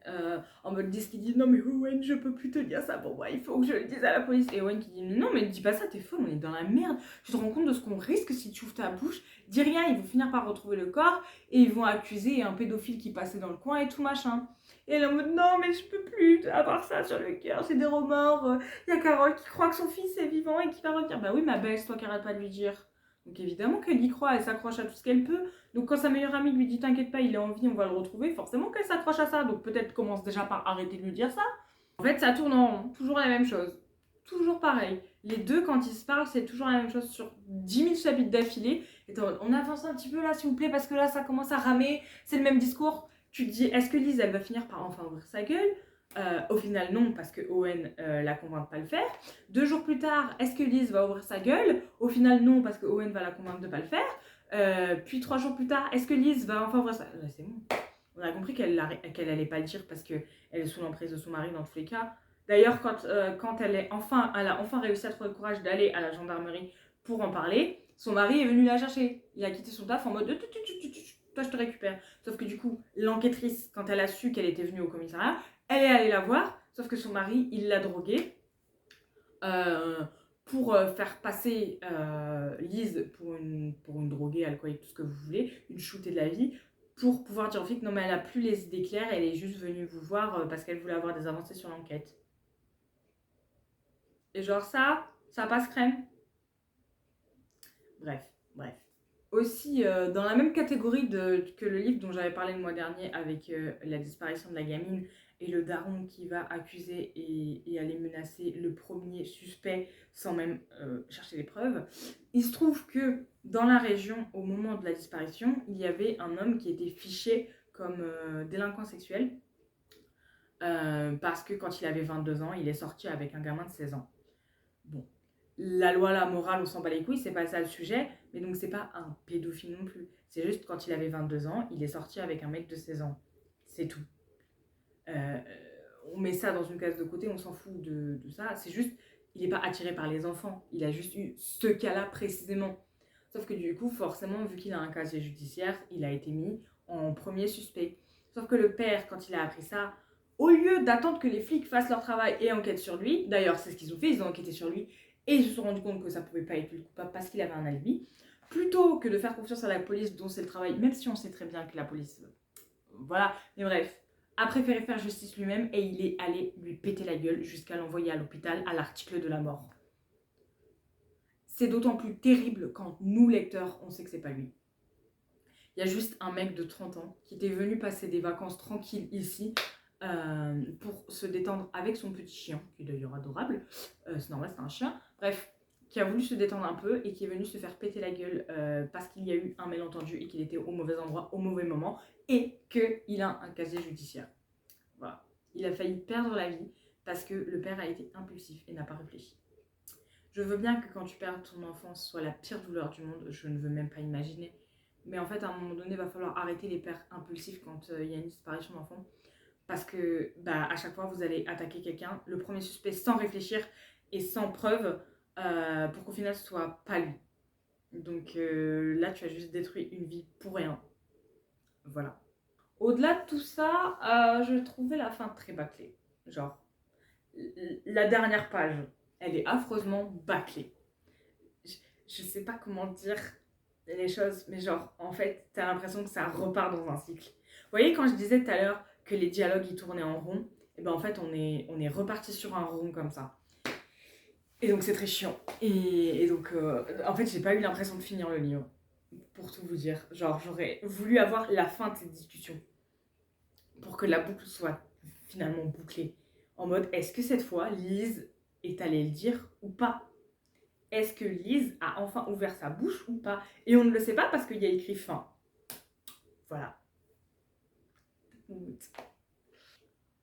en mode Liz qui dit non mais Owen, je peux plus te dire ça pour moi, il faut que je le dise à la police. Et Owen qui dit non mais dis pas ça, t'es folle, on est dans la merde. Tu te rends compte de ce qu'on risque si tu ouvres ta bouche. Dis rien, ils vont finir par retrouver le corps et ils vont accuser un pédophile qui passait dans le coin et tout machin. Et elle est en mode non mais je peux plus avoir ça sur le cœur, c'est des remords. Il y a Carole qui croit que son fils est vivant et qui va revenir. Bah oui ma belle, c'est toi qui arrête pas de lui dire. Donc évidemment qu'elle y croit, elle s'accroche à tout ce qu'elle peut. Donc quand sa meilleure amie lui dit t'inquiète pas, il est en vie, on va le retrouver, forcément qu'elle s'accroche à ça. Donc peut-être commence déjà par arrêter de lui dire ça. En fait ça tourne en rond, toujours la même chose. Toujours pareil. Les deux quand ils se parlent, c'est toujours la même chose sur 10 000 chapitres d'affilée. Et on avance un petit peu là s'il vous plaît parce que là ça commence à ramer, c'est le même discours. Tu te dis est-ce que Lise elle va finir par enfin ouvrir sa gueule? Au final, non, parce que Owen la convainc de pas le faire. 2 jours plus tard, est-ce que Liz va ouvrir sa gueule? Au final, non, parce que Owen va la convaincre de pas le faire. Puis 3 jours plus tard, est-ce que Liz va enfin ouvrir sa gueule? C'est bon. On a compris qu'elle allait pas le dire parce qu'elle est sous l'emprise de son mari dans tous les cas. D'ailleurs, quand elle a enfin réussi à trouver le courage d'aller à la gendarmerie pour en parler, son mari est venu la chercher. Il a quitté son taf en mode toi je te récupère. Sauf que du coup, l'enquêtrice, quand elle a su qu'elle était venue au commissariat, elle est allée la voir, sauf que son mari, il l'a droguée pour faire passer Lise pour une droguée, alcoolique, tout ce que vous voulez, une shootée de la vie, pour pouvoir dire aux flics, non mais elle a plus les idées claires, elle est juste venue vous voir parce qu'elle voulait avoir des avancées sur l'enquête. Et genre ça passe crème. Bref. Aussi, dans la même catégorie que le livre dont j'avais parlé le mois dernier avec la disparition de la gamine et le daron qui va accuser et aller menacer le premier suspect sans même chercher les preuves, il se trouve que dans la région, au moment de la disparition, il y avait un homme qui était fiché comme délinquant sexuel parce que quand il avait 22 ans, il est sorti avec un gamin de 16 ans. Bon. La loi, la morale, on s'en bat les couilles, c'est pas ça le sujet, mais donc c'est pas un pédophile non plus. C'est juste quand il avait 22 ans, il est sorti avec un mec de 16 ans. C'est tout. On met ça dans une case de côté, on s'en fout de ça. C'est juste, il n'est pas attiré par les enfants. Il a juste eu ce cas-là précisément. Sauf que du coup, forcément, vu qu'il a un casier judiciaire, il a été mis en premier suspect. Sauf que le père, quand il a appris ça, au lieu d'attendre que les flics fassent leur travail et enquêtent sur lui, d'ailleurs c'est ce qu'ils ont fait, ils ont enquêté sur lui et ils se sont rendus compte que ça pouvait pas être lui le coupable parce qu'il avait un alibi, plutôt que de faire confiance à la police dont c'est le travail, même si on sait très bien que la police... Voilà, mais bref, a préféré faire justice lui-même et il est allé lui péter la gueule jusqu'à l'envoyer à l'hôpital à l'article de la mort. C'est d'autant plus terrible quand nous, lecteurs, on sait que c'est pas lui. Il y a juste un mec de 30 ans qui était venu passer des vacances tranquilles ici pour se détendre avec son petit chien, qui est d'ailleurs adorable. C'est normal, c'est un chien. Bref, qui a voulu se détendre un peu et qui est venu se faire péter la gueule parce qu'il y a eu un malentendu et qu'il était au mauvais endroit au mauvais moment et qu'il a un casier judiciaire. Voilà. Il a failli perdre la vie parce que le père a été impulsif et n'a pas réfléchi. Je veux bien que quand tu perds ton enfant, ce soit la pire douleur du monde, je ne veux même pas imaginer. Mais en fait, à un moment donné, il va falloir arrêter les pères impulsifs quand il y a une disparition d'enfant. Parce que à chaque fois, vous allez attaquer quelqu'un, le premier suspect, sans réfléchir et sans preuve, pour qu'au final, ce soit pas lui. Donc là, tu as juste détruit une vie pour rien. Voilà. Au-delà de tout ça, je trouvais la fin très bâclée. Genre, la dernière page, elle est affreusement bâclée. Je sais pas comment dire les choses, mais genre, en fait, t'as l'impression que ça repart dans un cycle. Vous voyez, quand je disais tout à l'heure que les dialogues, ils tournaient en rond, et ben en fait, on est reparti sur un rond comme ça. Et donc, c'est très chiant. Et donc, en fait, j'ai pas eu l'impression de finir le livre, pour tout vous dire. Genre, j'aurais voulu avoir la fin de cette discussion, pour que la boucle soit finalement bouclée. En mode, est-ce que cette fois, Lise est allée le dire ou pas? Est-ce que Lise a enfin ouvert sa bouche ou pas? Et on ne le sait pas parce qu'il y a écrit fin. Voilà.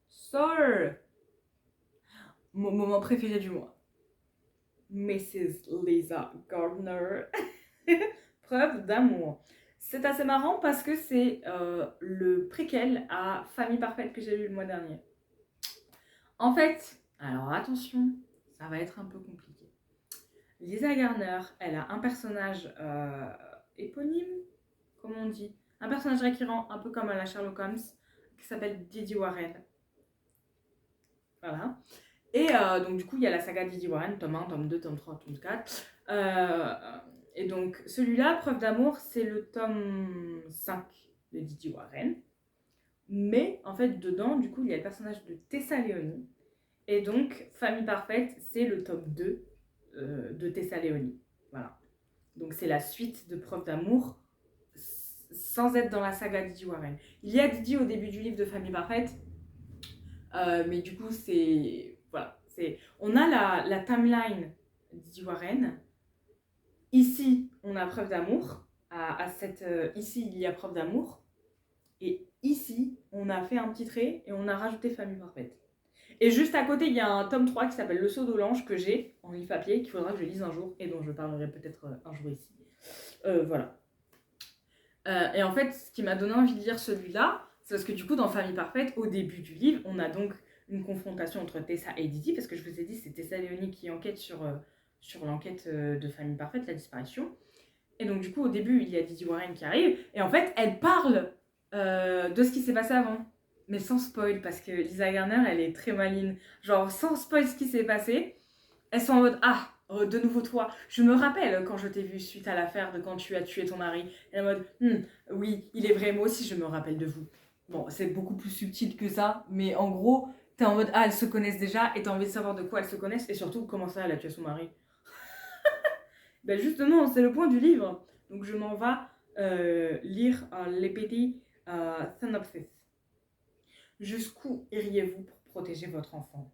Sir, mon moment préféré du mois. Mrs. Lisa Gardner. Preuve d'amour. C'est assez marrant parce que c'est le préquel à Famille Parfaite que j'ai lu le mois dernier. En fait, alors attention, ça va être un peu compliqué. Lisa Gardner, elle a un personnage éponyme, comme on dit, un personnage récurrent, un peu comme à la Sherlock Holmes, qui s'appelle Didi Warren. Voilà. Et donc du coup, il y a la saga Didi Warren, tome 1, tome 2, tome 3, tome 4. Et donc celui-là, Preuve d'amour, c'est le tome 5 de Didi Warren. Mais en fait, dedans, du coup, il y a le personnage de Tessa Leoni. Et donc, Famille Parfaite, c'est le tome 2 de Tessa Leoni. Voilà. Donc c'est la suite de Preuve d'amour sans être dans la saga Didi Warren. Il y a Didi au début du livre de Famille Parfaite, mais du coup c'est... Voilà. On a la timeline Didi Warren. Ici, on a Preuve d'amour. Ici, il y a Preuve d'amour. Et ici, on a fait un petit trait et on a rajouté Famille Parfaite. Et juste à côté, il y a un tome 3 qui s'appelle Le Sceau d'Olange que j'ai en livre papier, qu'il faudra que je lise un jour et dont je parlerai peut-être un jour ici. Voilà. Et en fait, ce qui m'a donné envie de lire celui-là, c'est parce que du coup, dans Famille Parfaite, au début du livre, on a donc une confrontation entre Tessa et Didi, parce que je vous ai dit, c'est Tessa Leoni qui enquête sur l'enquête de Famille Parfaite, la disparition. Et donc du coup, au début, il y a Didi Warren qui arrive, et en fait, elle parle de ce qui s'est passé avant. Mais sans spoil, parce que Lisa Gardner, elle est très maligne. Genre, sans spoil ce qui s'est passé, elles sont en mode « Ah, de nouveau toi. Je me rappelle quand je t'ai vu suite à l'affaire de quand tu as tué ton mari. » Elle est en mode « Oui, il est vrai, moi aussi je me rappelle de vous. » Bon, c'est beaucoup plus subtil que ça, mais en gros, t'es en mode « Ah, elles se connaissent déjà, et t'as envie de savoir de quoi elles se connaissent, et surtout comment ça, elle a tué son mari. » Ben justement, c'est le point du livre. Donc je m'en vais lire les petits synopsis. Jusqu'où iriez-vous pour protéger votre enfant?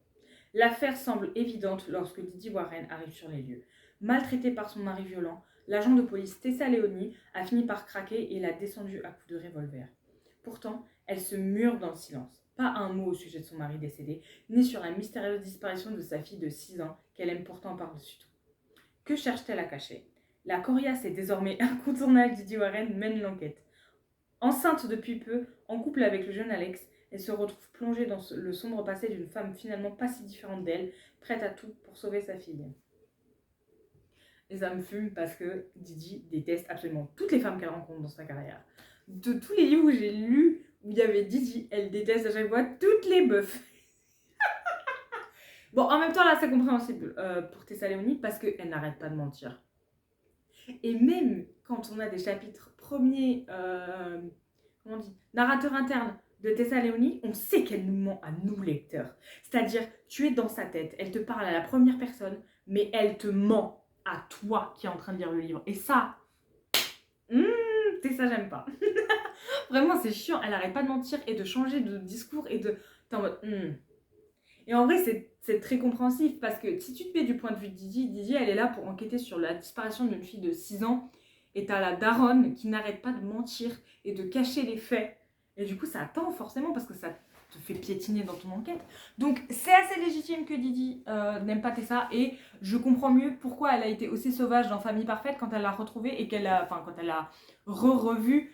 L'affaire semble évidente lorsque Didi Warren arrive sur les lieux. Maltraitée par son mari violent, l'agent de police Tessa Leoni a fini par craquer et l'a descendue à coups de revolver. Pourtant, elle se mure dans le silence. Pas un mot au sujet de son mari décédé, ni sur la mystérieuse disparition de sa fille de 6 ans qu'elle aime pourtant par-dessus tout. Que cherche-t-elle à cacher? La coriace et désormais incontournable Didi Warren mène l'enquête. Enceinte depuis peu, en couple avec le jeune Alex, elle se retrouve plongée dans le sombre passé d'une femme finalement pas si différente d'elle, prête à tout pour sauver sa fille. Et ça me fume parce que Didi déteste absolument toutes les femmes qu'elle rencontre dans sa carrière. De tous les livres où j'ai lu où il y avait Didi, elle déteste à chaque fois toutes les meufs. Bon, en même temps, là, c'est compréhensible pour Tessa Leoni parce qu'elle n'arrête pas de mentir. Et même quand on a des chapitres premiers, comment on dit, narrateur interne de Tessa Leoni, on sait qu'elle nous ment à nous, lecteurs. C'est-à-dire, tu es dans sa tête, elle te parle à la première personne, mais elle te ment à toi qui es en train de lire le livre. Et ça, Tessa, j'aime pas. Vraiment, c'est chiant. Elle arrête pas de mentir et de changer de discours et de... T'es en mode... Et en vrai, c'est très compréhensif parce que si tu te mets du point de vue de Didi, Didi, elle est là pour enquêter sur la disparition d'une fille de 6 ans et t'as la daronne qui n'arrête pas de mentir et de cacher les faits. Et du coup, ça attend forcément parce que ça te fait piétiner dans ton enquête. Donc, c'est assez légitime que Didi n'aime pas Tessa et je comprends mieux pourquoi elle a été aussi sauvage dans Famille Parfaite quand elle l'a retrouvée et qu'elle a... Enfin, quand elle a revu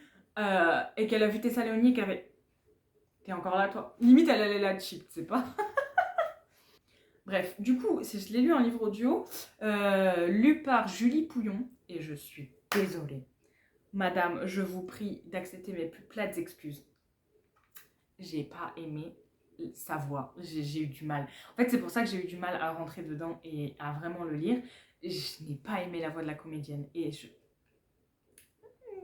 et qu'elle a vu Tessa Leoni et qu'elle avait... T'es encore là, toi? Limite, elle allait la cheat, c'est pas... Bref, du coup, je l'ai lu en livre audio, lu par Julie Pouillon, et je suis désolée. Madame, je vous prie d'accepter mes plus plates excuses. J'ai pas aimé sa voix, j'ai eu du mal. En fait, c'est pour ça que j'ai eu du mal à rentrer dedans et à vraiment le lire. Je n'ai pas aimé la voix de la comédienne, et je...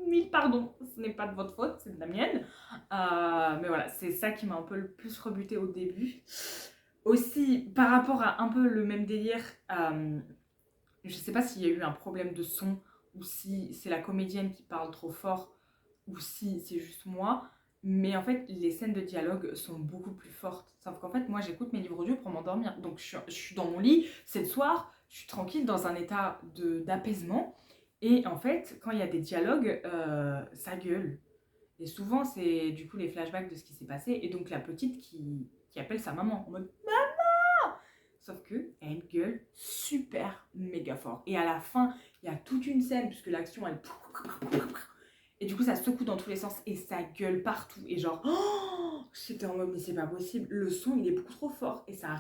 Mille pardons, ce n'est pas de votre faute, c'est de la mienne. Mais voilà, c'est ça qui m'a un peu le plus rebuté au début. Aussi, par rapport à un peu le même délire, je sais pas s'il y a eu un problème de son ou si c'est la comédienne qui parle trop fort ou si c'est juste moi, mais en fait les scènes de dialogue sont beaucoup plus fortes. Sauf qu'en fait moi j'écoute mes livres audio pour m'endormir, donc je suis dans mon lit, c'est le soir, je suis tranquille dans un état d'apaisement et en fait quand il y a des dialogues, ça gueule. Et souvent c'est du coup les flashbacks de ce qui s'est passé et donc la petite qui appelle sa maman en mode sauf qu'elle gueule super méga fort. Et à la fin, il y a toute une scène, puisque l'action, elle... Et du coup, ça secoue dans tous les sens et ça gueule partout. Et genre, oh, j'étais en mode, mais c'est pas possible. Le son, il est beaucoup trop fort. Et ça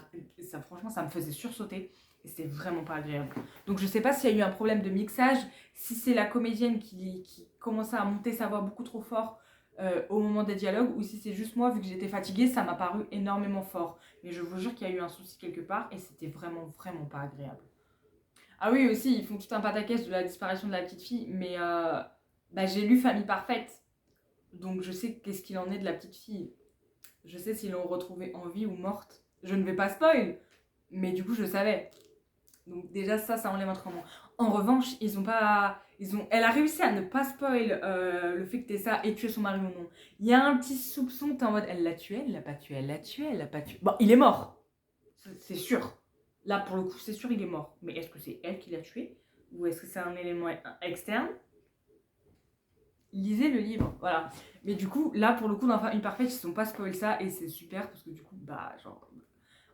franchement, ça me faisait sursauter. Et c'est vraiment pas agréable. Donc, je sais pas s'il y a eu un problème de mixage, si c'est la comédienne qui commençait à monter sa voix beaucoup trop fort au moment des dialogues, ou si c'est juste moi, vu que j'étais fatiguée, ça m'a paru énormément fort. Mais je vous jure qu'il y a eu un souci quelque part et c'était vraiment, vraiment pas agréable. Ah oui, aussi, ils font tout un pataquès de la disparition de la petite fille, mais j'ai lu Famille Parfaite, donc je sais qu'est-ce qu'il en est de la petite fille. Je sais s'ils l'ont retrouvée en vie ou morte. Je ne vais pas spoil, mais du coup, je savais. Donc déjà, ça enlève un tremblement. En revanche, elle a réussi à ne pas spoil le fait que Tessa ait tué son mari ou non. Il y a un petit soupçon, t'es en mode, elle l'a tué, elle l'a pas tué, elle l'a tué, elle l'a pas tué. Bon, il est mort, c'est sûr. Là, pour le coup, c'est sûr, il est mort. Mais est-ce que c'est elle qui l'a tué? Ou est-ce que c'est un élément externe? Lisez le livre, voilà. Mais du coup, là, pour le coup, dans Famille Parfaite, ils ne sont pas spoil ça et c'est super parce que du coup, genre...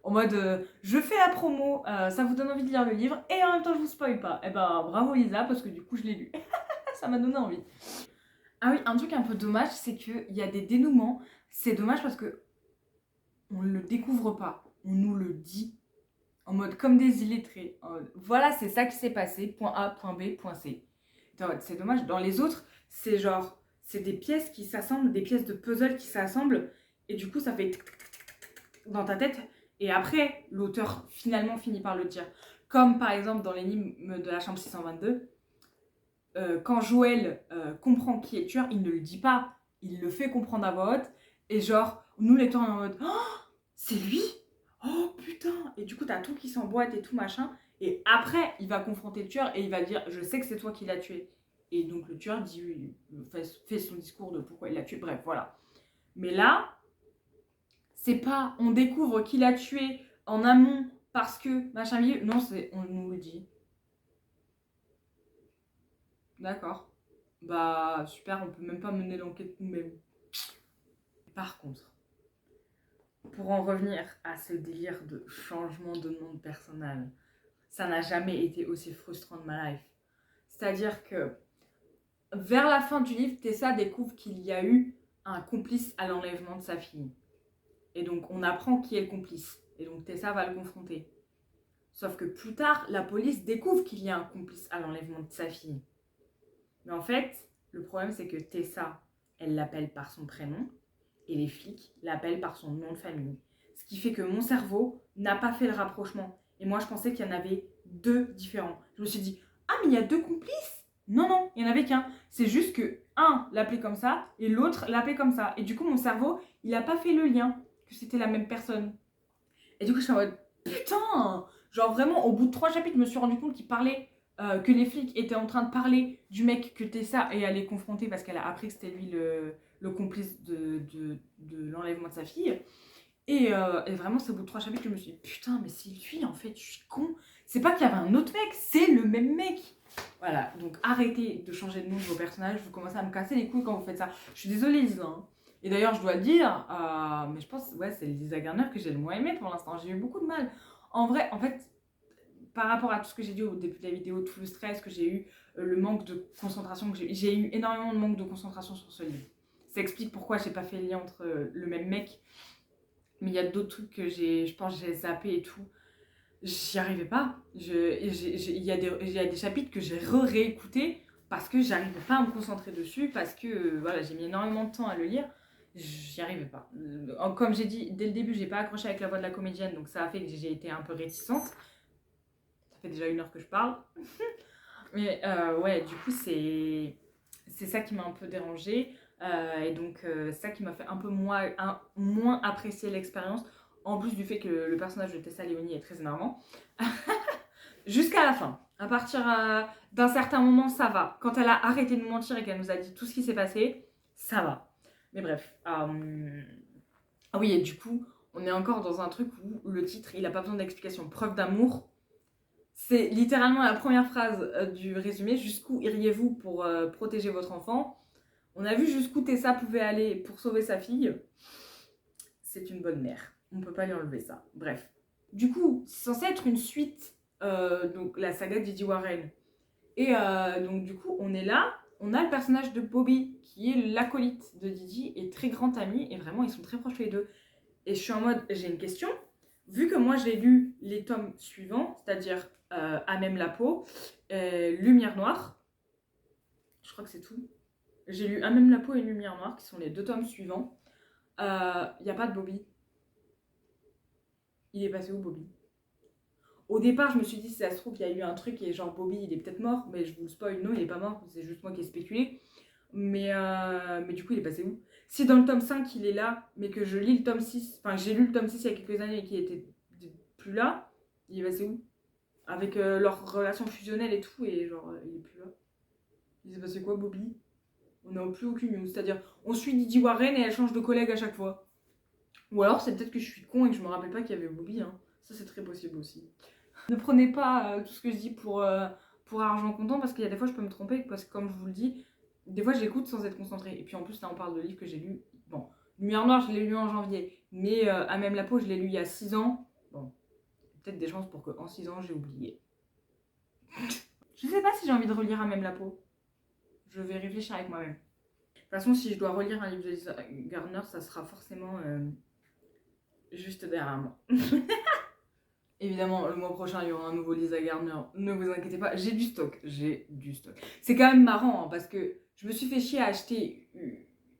En mode, je fais la promo, ça vous donne envie de lire le livre et en même temps je vous spoil pas. Eh ben bravo Lisa parce que du coup je l'ai lu. Ça m'a donné envie. Ah oui, un truc un peu dommage, c'est qu'il y a des dénouements. C'est dommage parce que on ne le découvre pas, on nous le dit. En mode comme des illettrés. Voilà, c'est ça qui s'est passé, point A, point B, point C. C'est dommage. Dans les autres, c'est genre, c'est des pièces qui s'assemblent, des pièces de puzzle qui s'assemblent et du coup ça fait dans ta tête. Et après, l'auteur finalement finit par le dire. Comme par exemple dans l'énigme de la chambre 622, quand Joël comprend qui est le tueur, il ne le dit pas, il le fait comprendre à voix haute. Et genre, nous les lecteurs, on est en mode, oh, c'est lui? Oh putain! Et du coup, t'as tout qui s'emboîte et tout machin. Et après, il va confronter le tueur et il va dire, je sais que c'est toi qui l'as tué. Et donc le tueur dit, fait son discours de pourquoi il l'a tué. Bref, voilà. Mais là, c'est pas on découvre qui l'a tué en amont parce que machin milieu. Non, c'est on nous le dit. D'accord. Bah super, on peut même pas mener l'enquête nous-mêmes. Par contre, pour en revenir à ce délire de changement de nom de personnage, ça n'a jamais été aussi frustrant de ma life. C'est-à-dire que vers la fin du livre, Tessa découvre qu'il y a eu un complice à l'enlèvement de sa fille. Et donc, on apprend qui est le complice. Et donc, Tessa va le confronter. Sauf que plus tard, la police découvre qu'il y a un complice à l'enlèvement de sa fille. Mais en fait, le problème, c'est que Tessa, elle l'appelle par son prénom. Et les flics l'appellent par son nom de famille. Ce qui fait que mon cerveau n'a pas fait le rapprochement. Et moi, je pensais qu'il y en avait deux différents. Je me suis dit, ah, mais il y a deux complices? Non, non, il n'y en avait qu'un. C'est juste que un l'appelait comme ça et l'autre l'appelait comme ça. Et du coup, mon cerveau, il n'a pas fait le lien que c'était la même personne. Et du coup, je suis en mode, putain! Genre vraiment, au bout de 3 chapitres, je me suis rendu compte qu'il parlait que les flics étaient en train de parler du mec que Tessa est allée confronter parce qu'elle a appris que c'était lui le complice de l'enlèvement de sa fille. Et vraiment, c'est au bout de 3 chapitres que je me suis dit, putain, mais c'est lui, en fait, je suis con. C'est pas qu'il y avait un autre mec, c'est le même mec. Voilà, donc arrêtez de changer de nom de vos personnages, vous commencez à me casser les couilles quand vous faites ça. Je suis désolée, Lisa. Hein. Et d'ailleurs, je dois le dire, mais je pense, ouais, c'est Lisa Garner que j'ai le moins aimé pour l'instant. J'ai eu beaucoup de mal. En vrai, en fait, par rapport à tout ce que j'ai dit au début de la vidéo, tout le stress que j'ai eu, le manque de concentration que j'ai eu énormément de manque de concentration sur ce livre. Ça explique pourquoi j'ai pas fait le lien entre le même mec. Mais il y a d'autres trucs que je pense que j'ai zappé et tout. J'y arrivais pas. Il y a des chapitres que j'ai réécoutés parce que j'arrivais pas à me concentrer dessus, parce que voilà, j'ai mis énormément de temps à le lire. J'y arrivais pas. Comme j'ai dit, dès le début, j'ai pas accroché avec la voix de la comédienne, donc ça a fait que j'ai été un peu réticente. Ça fait déjà 1 heure que je parle. Mais ouais, du coup, c'est ça qui m'a un peu dérangée. Et donc, ça qui m'a fait un peu moins apprécier l'expérience, en plus du fait que le personnage de Tessa Leoni est très énervant. Jusqu'à la fin. À partir d'un certain moment, ça va. Quand elle a arrêté de mentir et qu'elle nous a dit tout ce qui s'est passé, ça va. Mais bref. Ah oui, et du coup, on est encore dans un truc où le titre, il n'a pas besoin d'explication. Preuve d'amour. C'est littéralement la première phrase du résumé. Jusqu'où iriez-vous pour protéger votre enfant ? On a vu jusqu'où Tessa pouvait aller pour sauver sa fille. C'est une bonne mère. On ne peut pas lui enlever ça. Bref. Du coup, c'est censé être une suite, donc la saga de Didi Warren. Et donc du coup, on est là. On a le personnage de Bobby, qui est l'acolyte de Didi et très grand ami. Et vraiment, ils sont très proches les deux. Et je suis en mode, j'ai une question. Vu que moi, j'ai lu les tomes suivants, c'est-à-dire À même la peau, Lumière noire. Je crois que c'est tout. J'ai lu À même la peau et Lumière noire, qui sont les 2 tomes suivants. Il n'y a pas de Bobby. Il est passé où, Bobby? Au départ, je me suis dit, si ça se trouve, il y a eu un truc et genre Bobby, il est peut-être mort, mais je vous le spoil, non, il est pas mort, c'est juste moi qui ai spéculé. Mais du coup, il est passé où? Si dans le tome 5, il est là, mais que je lis le tome 6, enfin, j'ai lu le tome 6 il y a quelques années et qu'il était plus là, il est passé où? Avec leur relation fusionnelle et tout, et genre, il est plus là. Il s'est passé quoi, Bobby? On n'a plus aucune news. C'est-à-dire, on suit Didi Warren et elle change de collègue à chaque fois. Ou alors, c'est peut-être que je suis con et que je me rappelle pas qu'il y avait Bobby. Hein. Ça, c'est très possible aussi. Ne prenez pas tout ce que je dis pour argent comptant, parce qu'il y a des fois, je peux me tromper. Parce que, comme je vous le dis, des fois, j'écoute sans être concentrée. Et puis, en plus, là, on parle de livres que j'ai lus. Bon, Lumière Noire, je l'ai lu en janvier. Mais À même la peau, je l'ai lu il y a 6 ans. Bon, peut-être des chances pour qu'en 6 ans, j'ai oublié. Je sais pas si j'ai envie de relire À même la peau. Je vais réfléchir avec moi-même. De toute façon, si je dois relire un livre de Lisa Gardner, ça sera forcément juste derrière moi. Évidemment, le mois prochain, il y aura un nouveau Lisa Gardner. Ne vous inquiétez pas, j'ai du stock. C'est quand même marrant, hein, parce que je me suis fait chier à acheter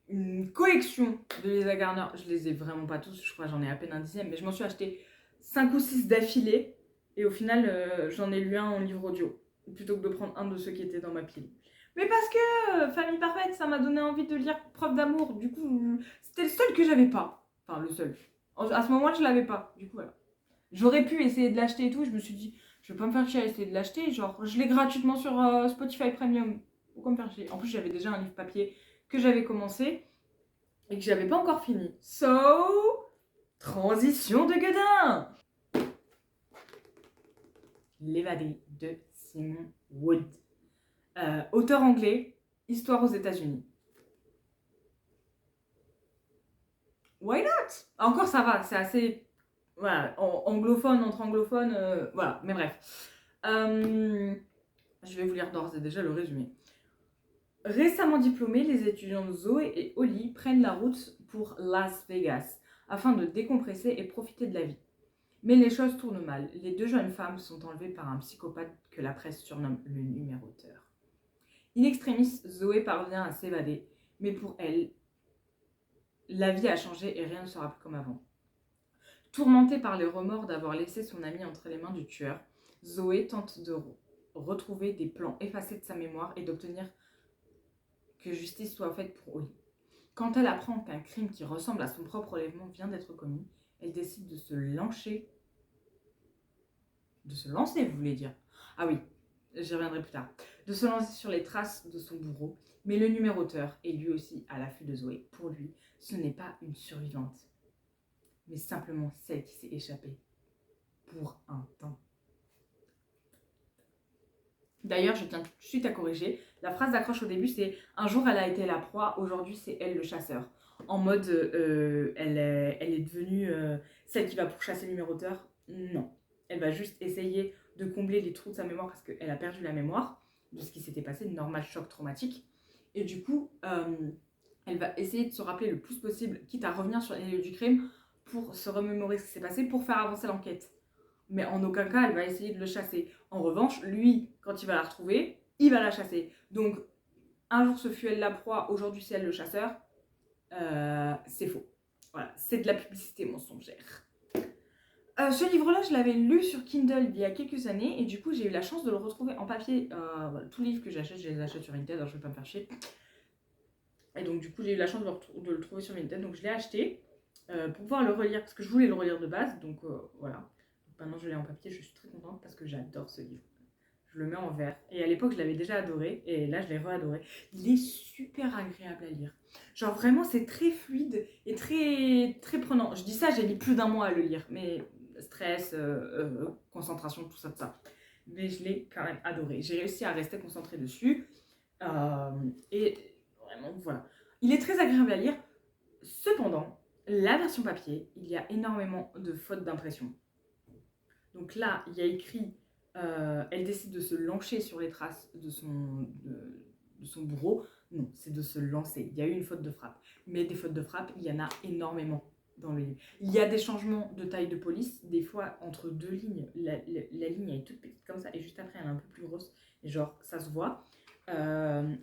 une collection de Lisa Gardner. Je les ai vraiment pas tous, je crois que j'en ai à peine un dixième, mais je m'en suis acheté 5 ou 6 d'affilée. Et au final, j'en ai lu un en livre audio, plutôt que de prendre un de ceux qui étaient dans ma pile. Mais parce que Famille Parfaite, ça m'a donné envie de lire Preuve d'amour. Du coup, c'était le seul que j'avais pas. Enfin, le seul. À ce moment-là, je l'avais pas. Du coup, voilà. J'aurais pu essayer de l'acheter et tout. Je me suis dit, je vais pas me faire chier à essayer de l'acheter. Genre, je l'ai gratuitement sur Spotify Premium. Pourquoi me faire chier? En plus, j'avais déjà un livre papier que j'avais commencé et que j'avais pas encore fini. So, transition de Guedin. L'évadé de Simon Wood. Auteur anglais, histoire aux États-Unis. Why not? Encore ça va, c'est assez voilà, anglophone, entre anglophones, voilà, mais bref. Je vais vous lire d'ores et déjà le résumé. Récemment diplômés, les étudiantes Zoé et Holly prennent la route pour Las Vegas afin de décompresser et profiter de la vie. Mais les choses tournent mal. Les 2 jeunes femmes sont enlevées par un psychopathe que la presse surnomme le numéroteur. In extremis, Zoé parvient à s'évader, mais pour elle, la vie a changé et rien ne sera plus comme avant. Tourmentée par les remords d'avoir laissé son amie entre les mains du tueur, Zoé tente de retrouver des plans effacés de sa mémoire et d'obtenir que justice soit faite pour Holly. Quand elle apprend qu'un crime qui ressemble à son propre enlèvement vient d'être commis, elle décide de se lancer. De se lancer, vous voulez dire? Ah oui. j'y reviendrai plus tard, de se lancer sur les traces de son bourreau. Mais le numéroteur est lui aussi à l'affût de Zoé. Pour lui, ce n'est pas une survivante, mais simplement celle qui s'est échappée pour un temps. D'ailleurs, je tiens tout de suite à corriger. La phrase d'accroche au début, c'est « Un jour, elle a été la proie, aujourd'hui, c'est elle le chasseur ». En mode, elle est devenue celle qui va pourchasser le numéroteur. Non. Elle va juste essayer de combler les trous de sa mémoire parce qu'elle a perdu la mémoire de ce qui s'était passé, normal choc traumatique. Et du coup, elle va essayer de se rappeler le plus possible, quitte à revenir sur les lieux du crime pour se remémorer ce qui s'est passé, pour faire avancer l'enquête. Mais en aucun cas, elle va essayer de le chasser. En revanche, lui, quand il va la retrouver, il va la chasser. Donc, un jour ce fut elle la proie, aujourd'hui c'est elle le chasseur. C'est faux. Voilà, c'est de la publicité mensongère. Ce livre-là, je l'avais lu sur Kindle il y a quelques années et du coup, j'ai eu la chance de le retrouver en papier. Voilà, tous les livres que j'achète, je les achète sur Vinted, alors je vais pas me faire chier. Et donc, du coup, j'ai eu la chance de le trouver sur Vinted, donc je l'ai acheté pour pouvoir le relire parce que je voulais le relire de base. Donc, voilà. Maintenant, je l'ai en papier, je suis très contente parce que j'adore ce livre. Je le mets en vert. Et à l'époque, je l'avais déjà adoré. Et là, je l'ai re-adoré. Il est super agréable à lire. Genre, vraiment, c'est très fluide et très, très prenant. Je dis ça, j'ai mis plus d'1 mois à le lire. Mais stress, concentration, tout ça, tout ça. Mais je l'ai quand même adoré. J'ai réussi à rester concentrée dessus. Et vraiment, voilà. Il est très agréable à lire. Cependant, la version papier, il y a énormément de fautes d'impression. Donc là, il y a écrit elle décide de se lancer sur les traces de son bourreau. Non, c'est de se lancer. Il y a eu une faute de frappe. Mais des fautes de frappe, il y en a énormément dans le livre. Il y a des changements de taille de police. Des fois, entre 2 lignes, la ligne est toute petite comme ça et juste après, elle est un peu plus grosse. Et genre, ça se voit.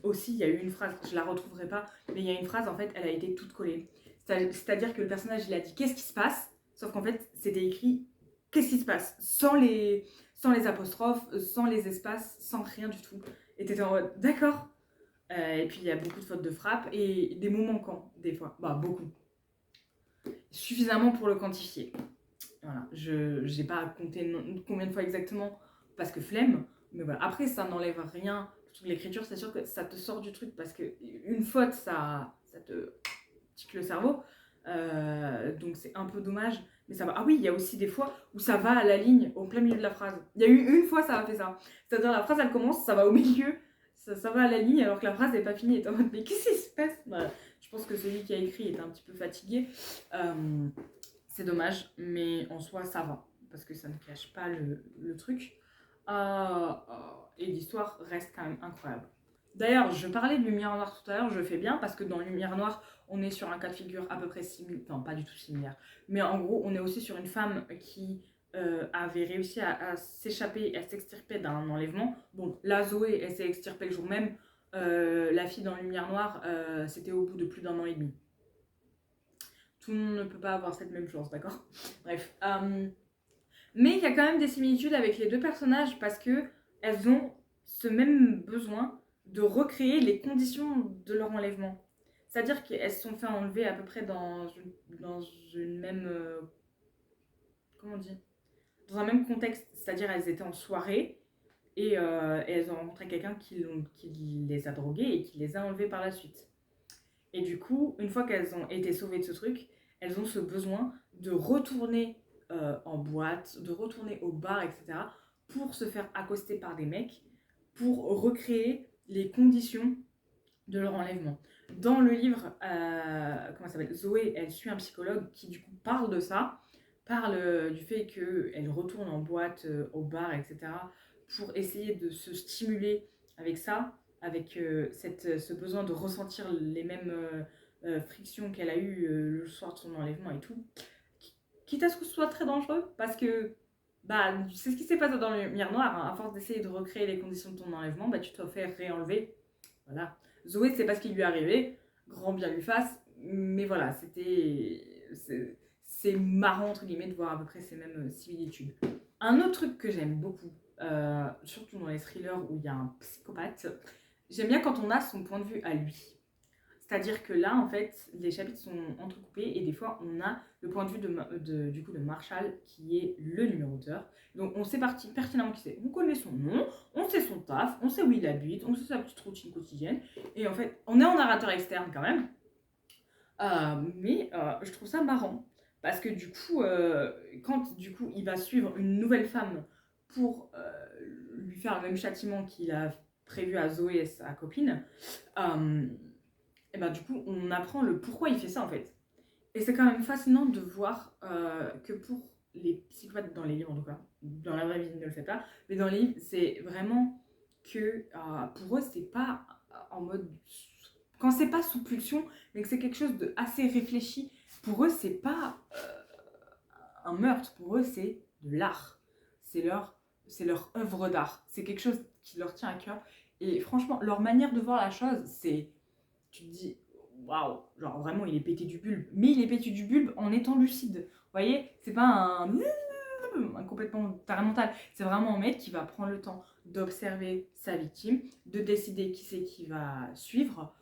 Aussi, il y a eu une phrase, je la retrouverai pas, mais il y a une phrase, en fait, elle a été toute collée. C'est-à-dire que le personnage, il a dit « Qu'est-ce qui se passe ?» Sauf qu'en fait, c'était écrit « Qu'est-ce qui se passe ?» sans les apostrophes, sans les espaces, sans rien du tout. Et t'étais en mode « D'accord ». Et puis, il y a beaucoup de fautes de frappe et des mots manquants, des fois. Bah, beaucoup. Suffisamment pour le quantifier. Voilà. Je n'ai pas compté combien de fois exactement, parce que flemme. Mais voilà. Après, ça n'enlève rien. L'écriture, c'est sûr que ça te sort du truc, parce qu'une faute, ça te tique le cerveau. Donc, c'est un peu dommage. Mais ça va. Ah oui, il y a aussi des fois où ça va à la ligne, au plein milieu de la phrase. Il y a eu une fois, ça a fait ça. C'est-à-dire, la phrase, elle commence, ça va au milieu, ça va à la ligne, alors que la phrase n'est pas finie. Et t'es en mode, mais qu'est-ce qui se passe? Voilà. Je pense que celui qui a écrit est un petit peu fatigué. C'est dommage, mais en soi, ça va. Parce que ça ne cache pas le truc. Et l'histoire reste quand même incroyable. D'ailleurs, je parlais de Lumière Noire tout à l'heure, je fais bien, parce que dans Lumière Noire, on est sur un cas de figure à peu près similaire, enfin pas du tout similaire, mais en gros, on est aussi sur une femme qui avait réussi à s'échapper, à s'extirper d'un enlèvement. Bon, là, Zoé, elle s'est extirpée le jour même. La fille dans Lumière Noire, c'était au bout de plus d'1 an et demi. Tout le monde ne peut pas avoir cette même chance, d'accord? Bref. Mais il y a quand même des similitudes avec les deux personnages parce qu'elles ont ce même besoin de recréer les conditions de leur enlèvement. C'est-à-dire qu'elles se sont fait enlever à peu près dans une même... comment on dit? Dans un même contexte. C'est-à-dire elles étaient en soirée et elles ont rencontré quelqu'un qui les a droguées et qui les a enlevées par la suite. Et du coup, une fois qu'elles ont été sauvées de ce truc, elles ont ce besoin de retourner en boîte, de retourner au bar, etc. pour se faire accoster par des mecs, pour recréer les conditions de leur enlèvement. Dans le livre, comment ça s'appelle, Zoé, elle suit un psychologue qui du coup parle de ça, parle du fait qu'elle retourne en boîte, au bar, etc. pour essayer de se stimuler avec ça, avec ce besoin de ressentir les mêmes frictions qu'elle a eues le soir de son enlèvement et tout. Quitte à ce que ce soit très dangereux, parce que bah, c'est ce qui s'est passé dans le Lumière Noire, hein. À force d'essayer de recréer les conditions de ton enlèvement, bah, tu te fais réenlever. Voilà. Zoé, c'est pas ce qui lui est arrivé, grand bien lui fasse, mais voilà, c'est marrant entre guillemets de voir à peu près ces mêmes similitudes. Un autre truc que j'aime beaucoup, surtout dans les thrillers où il y a un psychopathe, j'aime bien quand on a son point de vue à lui. C'est-à-dire que là, en fait, les chapitres sont entrecoupés et des fois, on a le point de vue du coup, de Marshall qui est le numéroteur. Donc, on sait pertinemment qui c'est. On connaît son nom, on sait son taf, on sait où il habite, on sait sa petite routine quotidienne. Et en fait, on est en narrateur externe quand même. Mais je trouve ça marrant. Parce que du coup, quand du coup, il va suivre une nouvelle femme pour lui faire le même châtiment qu'il a prévu à Zoé et sa copine, et ben du coup, on apprend le pourquoi il fait ça en fait. Et c'est quand même fascinant de voir que pour les psychopathes dans les livres, en tout cas, dans la vraie vie, ils ne le fait pas, mais dans les livres, c'est vraiment que pour eux, c'est pas en mode. Quand c'est pas sous pulsion, mais que c'est quelque chose de assez réfléchi, pour eux, c'est pas un meurtre, pour eux, c'est de l'art. C'est leur œuvre d'art. C'est quelque chose qui leur tient à cœur. Et franchement, leur manière de voir la chose, c'est. Tu te dis, waouh, genre vraiment, il est pété du bulbe. Mais il est pété du bulbe en étant lucide. Vous voyez, c'est pas un complètement taré mental. C'est vraiment un mec qui va prendre le temps d'observer sa victime, de décider qui c'est qui va suivre,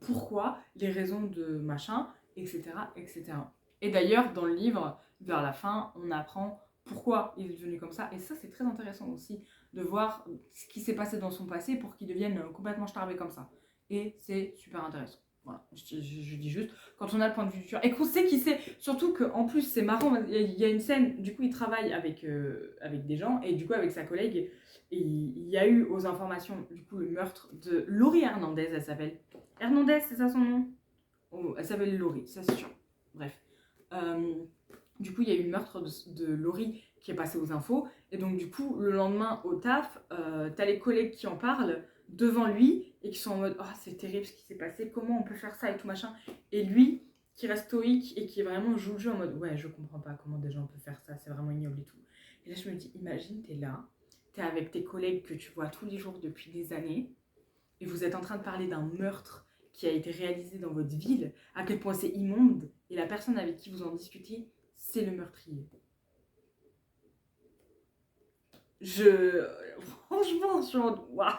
pourquoi, les raisons de machin, etc. etc. Et d'ailleurs, dans le livre, vers la fin, on apprend pourquoi il est devenu comme ça. Et ça, c'est très intéressant aussi de voir ce qui s'est passé dans son passé pour qu'il devienne complètement starbé comme ça. Et c'est super intéressant. Voilà, je dis juste, quand on a le point de vue du tueur, et qu'on sait qui c'est, surtout qu'en plus c'est marrant, il y a une scène, du coup il travaille avec des gens, et du coup avec sa collègue, et il y a eu aux informations, du coup le meurtre de Laurie Hernandez, elle s'appelle. Hernandez, c'est ça son nom? Oh, elle s'appelle Laurie, ça c'est sûr. Bref. Du coup il y a eu le meurtre de Laurie qui est passé aux infos, et donc du coup le lendemain au taf, t'as les collègues qui en parlent, devant lui et qui sont en mode oh c'est terrible ce qui s'est passé, comment on peut faire ça et tout machin, et lui qui reste stoïque et qui est vraiment joue le jeu en mode ouais je comprends pas comment des gens peuvent faire ça, c'est vraiment ignoble et tout. Et là je me dis imagine t'es là, t'es avec tes collègues que tu vois tous les jours depuis des années et vous êtes en train de parler d'un meurtre qui a été réalisé dans votre ville, à quel point c'est immonde, et la personne avec qui vous en discutez c'est le meurtrier. Franchement, je suis en mode, waouh,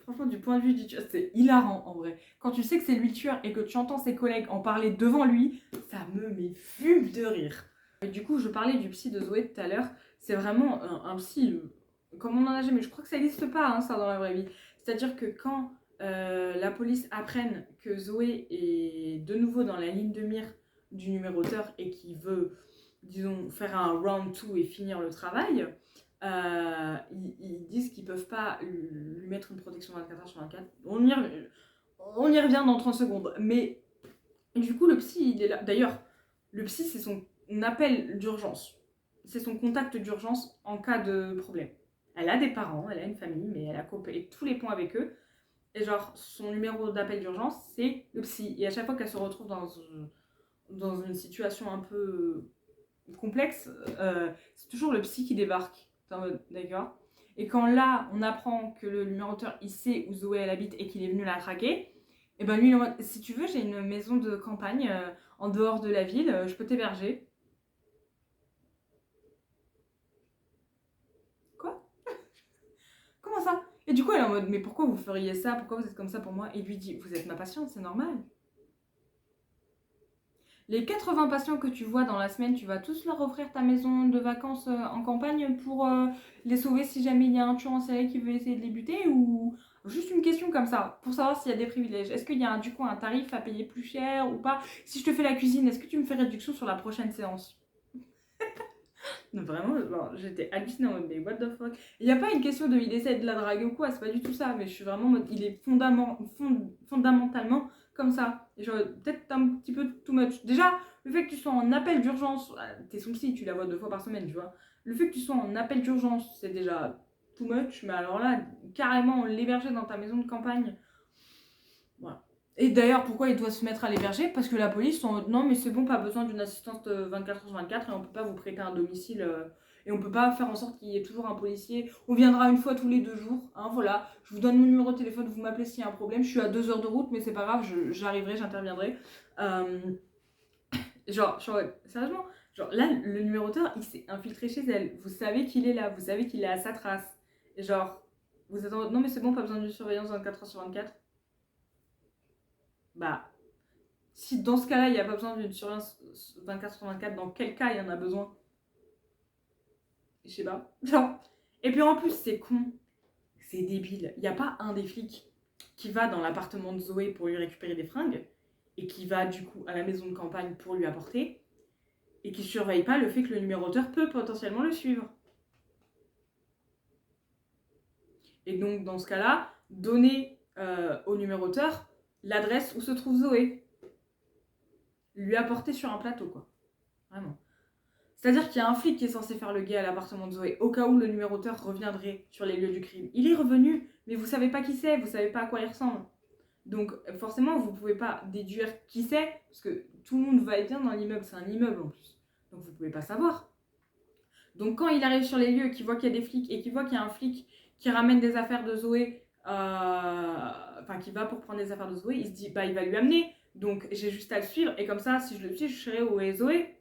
franchement, du point de vue du tueur, c'est hilarant en vrai. Quand tu sais que c'est lui le tueur et que tu entends ses collègues en parler devant lui, ça me fume de rire. Et du coup, je parlais du psy de Zoé tout à l'heure. C'est vraiment un psy, comme on en a jamais. Je crois que ça n'existe pas, hein, ça, dans la vraie vie. C'est-à-dire que quand la police apprenne que Zoé est de nouveau dans la ligne de mire du numéroteur et qu'il veut, disons, faire un round 2 et finir le travail, ils disent qu'ils peuvent pas lui mettre une protection 24h/24. On y revient dans 30 secondes. Mais du coup, le psy, il est là. D'ailleurs, le psy, c'est son appel d'urgence. C'est son contact d'urgence en cas de problème. Elle a des parents, elle a une famille, mais elle a coupé tous les ponts avec eux. Et genre, son numéro d'appel d'urgence, c'est le psy. Et à chaque fois qu'elle se retrouve dans une situation un peu complexe, c'est toujours le psy qui débarque. En mode, d'accord. Et quand là, on apprend que le numéroteur, il sait où Zoé elle habite et qu'il est venu la traquer, et ben lui, il est en mode, si tu veux, j'ai une maison de campagne en dehors de la ville, je peux t'héberger. Quoi? Comment ça? Et du coup, elle est en mode, mais pourquoi vous feriez ça? Pourquoi vous êtes comme ça pour moi? Et lui dit, vous êtes ma patiente, c'est normal. Les 80 patients que tu vois dans la semaine, tu vas tous leur offrir ta maison de vacances en campagne pour les sauver si jamais il y a un tueur en série qui veut essayer de les buter, ou juste une question comme ça, pour savoir s'il y a des privilèges. Est-ce qu'il y a du coup un tarif à payer plus cher ou pas? Si je te fais la cuisine, est-ce que tu me fais réduction sur la prochaine séance? Non, vraiment, j'étais hallucinée en mode, mais what the fuck? Il n'y a pas une question de il essaie de la draguer ou quoi, c'est pas du tout ça, mais je suis vraiment en mode, il est fondamentalement comme ça. Et genre, peut-être un petit peu too much. Déjà, le fait que tu sois en appel d'urgence, t'es son psy, tu la vois 2 fois par semaine, tu vois. Le fait que tu sois en appel d'urgence, c'est déjà too much, mais alors là, carrément l'héberger dans ta maison de campagne. Voilà. Et d'ailleurs, pourquoi il doit se mettre à l'héberger? Parce que la police sont en mode, non, mais c'est bon, pas besoin d'une assistance 24h/24 et on peut pas vous prêter un domicile et on peut pas faire en sorte qu'il y ait toujours un policier. On viendra une fois tous les 2 jours. Hein, voilà, je vous donne mon numéro de téléphone, vous m'appelez s'il y a un problème. Je suis à 2 heures de route, mais c'est pas grave, j'arriverai, j'interviendrai. Sérieusement, genre là, le numéroteur, il s'est infiltré chez elle. Vous savez qu'il est là, vous savez qu'il est à sa trace. Et genre, vous êtes en mode, non, mais c'est bon, pas besoin d'une surveillance 24h/24. Bah, si dans ce cas-là, il n'y a pas besoin d'une surveillance 24/24, dans quel cas il y en a besoin? Je sais pas. Non. Et puis en plus, c'est con. C'est débile. Il n'y a pas un des flics qui va dans l'appartement de Zoé pour lui récupérer des fringues et qui va du coup à la maison de campagne pour lui apporter et qui surveille pas le fait que le numéroteur peut potentiellement le suivre. Et donc dans ce cas-là, donner au numéroteur l'adresse où se trouve Zoé. Lui apporter sur un plateau, quoi. Vraiment. C'est-à-dire qu'il y a un flic qui est censé faire le guet à l'appartement de Zoé, au cas où le numéroteur reviendrait sur les lieux du crime. Il est revenu, mais vous savez pas qui c'est, vous savez pas à quoi il ressemble. Donc forcément, vous pouvez pas déduire qui c'est, parce que tout le monde va et vient dans l'immeuble, c'est un immeuble en plus. Donc vous pouvez pas savoir. Donc quand il arrive sur les lieux, qu'il voit qu'il y a des flics, et qu'il voit qu'il y a un flic qui ramène des affaires de Zoé, enfin qui va pour prendre des affaires de Zoé, il se dit, bah il va lui amener, donc j'ai juste à le suivre, et comme ça, si je le suis, je serai où est Zoé.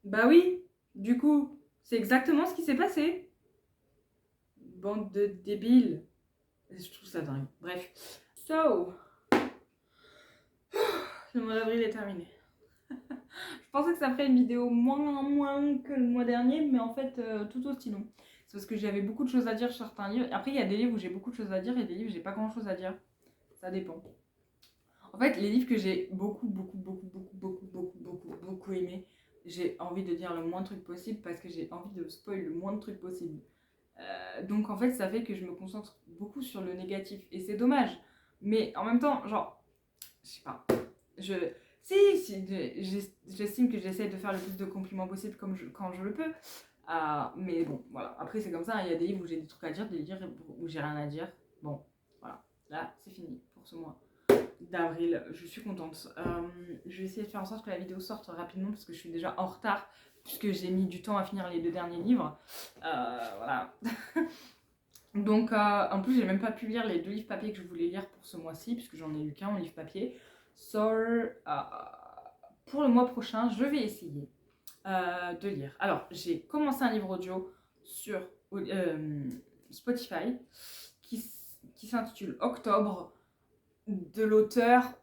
Bah oui, du coup, c'est exactement ce qui s'est passé. Bande de débiles. Je trouve ça dingue. Bref. So, le mois d'avril est terminé. Je pensais que ça ferait une vidéo moins que le mois dernier, mais en fait, tout aussi long. C'est parce que j'avais beaucoup de choses à dire sur certains livres. Après, il y a des livres où j'ai beaucoup de choses à dire et des livres où j'ai pas grand chose à dire. Ça dépend. En fait, les livres que j'ai beaucoup aimé, j'ai envie de dire le moins de trucs possible parce que j'ai envie de spoil le moins de trucs possible. Donc en fait, ça fait que je me concentre beaucoup sur le négatif et c'est dommage. Mais en même temps, genre, je sais pas. J'estime que j'essaie de faire le plus de compliments possible quand je le peux. Mais bon, voilà. Après, c'est comme ça. Il y a des livres où j'ai des trucs à dire, des livres où j'ai rien à dire. Bon, voilà. Là, c'est fini pour ce mois d'avril. Je suis contente. Je vais essayer de faire en sorte que la vidéo sorte rapidement parce que je suis déjà en retard puisque j'ai mis du temps à finir les 2 derniers livres. Voilà. Donc, en plus, j'ai même pas pu lire les 2 livres papier que je voulais lire pour ce mois-ci puisque j'en ai lu qu'un en livre papier. So, pour le mois prochain, je vais essayer de lire. Alors, j'ai commencé un livre audio sur Spotify qui s'intitule Octobre de l'auteur.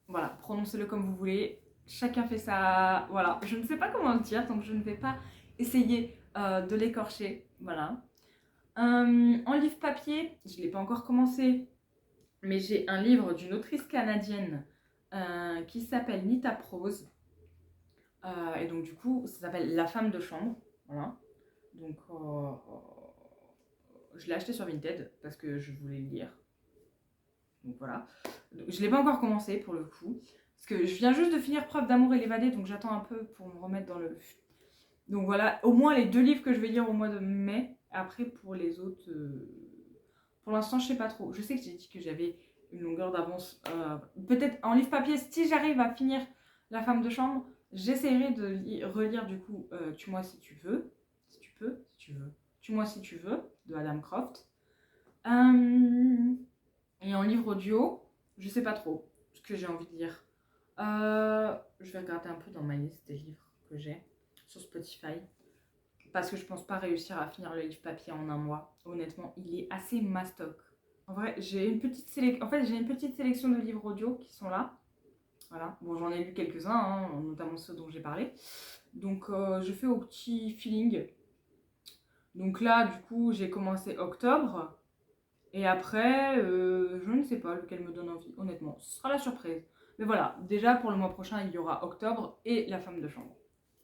Voilà, prononcez-le comme vous voulez. Chacun fait ça. Voilà, je ne sais pas comment le dire, donc je ne vais pas essayer de l'écorcher. Voilà. En livre papier, je ne l'ai pas encore commencé, mais j'ai un livre d'une autrice canadienne qui s'appelle Nita Prose. Et donc du coup, ça s'appelle La femme de chambre. Voilà. Donc je l'ai acheté sur Vinted parce que je voulais le lire. Donc voilà. Je ne l'ai pas encore commencé pour le coup. Parce que je viens juste de finir Preuve d'amour et l'évadé, donc j'attends un peu pour me remettre dans le... Donc voilà, au moins les 2 livres que je vais lire au mois de mai. Après pour les autres... Pour l'instant, je sais pas trop. Je sais que j'ai dit que j'avais une longueur d'avance. Peut-être en livre papier, si j'arrive à finir La femme de chambre, j'essaierai de relire du coup Tue-moi si tu veux. Si tu peux, si tu veux. Tue-moi si tu veux, de Adam Croft. Et en livre audio, je sais pas trop ce que j'ai envie de lire. Je vais regarder un peu dans ma liste des livres que j'ai sur Spotify. Parce que je pense pas réussir à finir le livre papier en un mois. Honnêtement, il est assez mastoc. En vrai, j'ai une petite sélection de livres audio qui sont là. Voilà. Bon, j'en ai lu quelques-uns, hein, notamment ceux dont j'ai parlé. Donc, je fais au petit feeling. Donc là, du coup, j'ai commencé octobre. Et après, je ne sais pas lequel me donne envie, honnêtement. Ce sera la surprise. Mais voilà, déjà pour le mois prochain, il y aura octobre et La femme de chambre.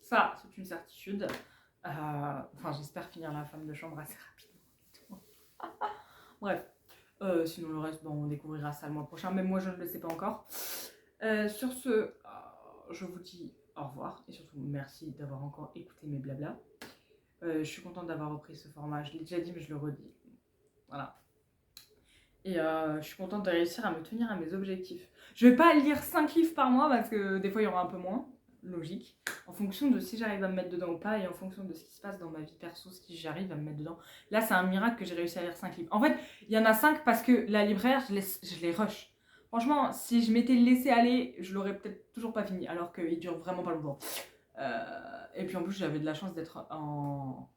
Ça, c'est une certitude. Enfin, j'espère finir La femme de chambre assez rapidement. Bref. Sinon, le reste, bon, on découvrira ça le mois prochain. Même moi, je ne le sais pas encore. Sur ce, je vous dis au revoir. Et surtout, merci d'avoir encore écouté mes blabla. Je suis contente d'avoir repris ce format. Je l'ai déjà dit, mais je le redis. Voilà. Et je suis contente de réussir à me tenir à mes objectifs. Je vais pas lire 5 livres par mois parce que des fois il y aura un peu moins, logique. En fonction de si j'arrive à me mettre dedans ou pas et en fonction de ce qui se passe dans ma vie perso, si j'arrive à me mettre dedans. Là, c'est un miracle que j'ai réussi à lire 5 livres. En fait, il y en a 5 parce que la libraire, je les rush. Franchement, si je m'étais laissé aller, je l'aurais peut-être toujours pas fini alors qu'il dure vraiment pas longtemps. Et puis en plus, j'avais de la chance d'être en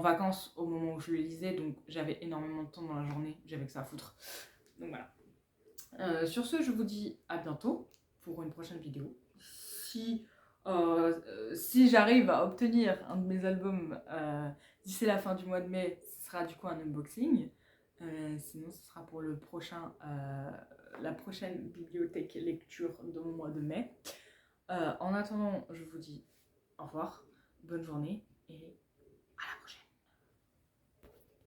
vacances au moment où je le lisais, donc j'avais énormément de temps dans la journée, j'avais que ça à foutre. Donc voilà. Sur ce, je vous dis à bientôt pour une prochaine vidéo. Si j'arrive à obtenir un de mes albums d'ici la fin du mois de mai, ce sera du coup un unboxing. Sinon, ce sera pour la prochaine bibliothèque lecture de mon mois de mai. En attendant, je vous dis au revoir, bonne journée et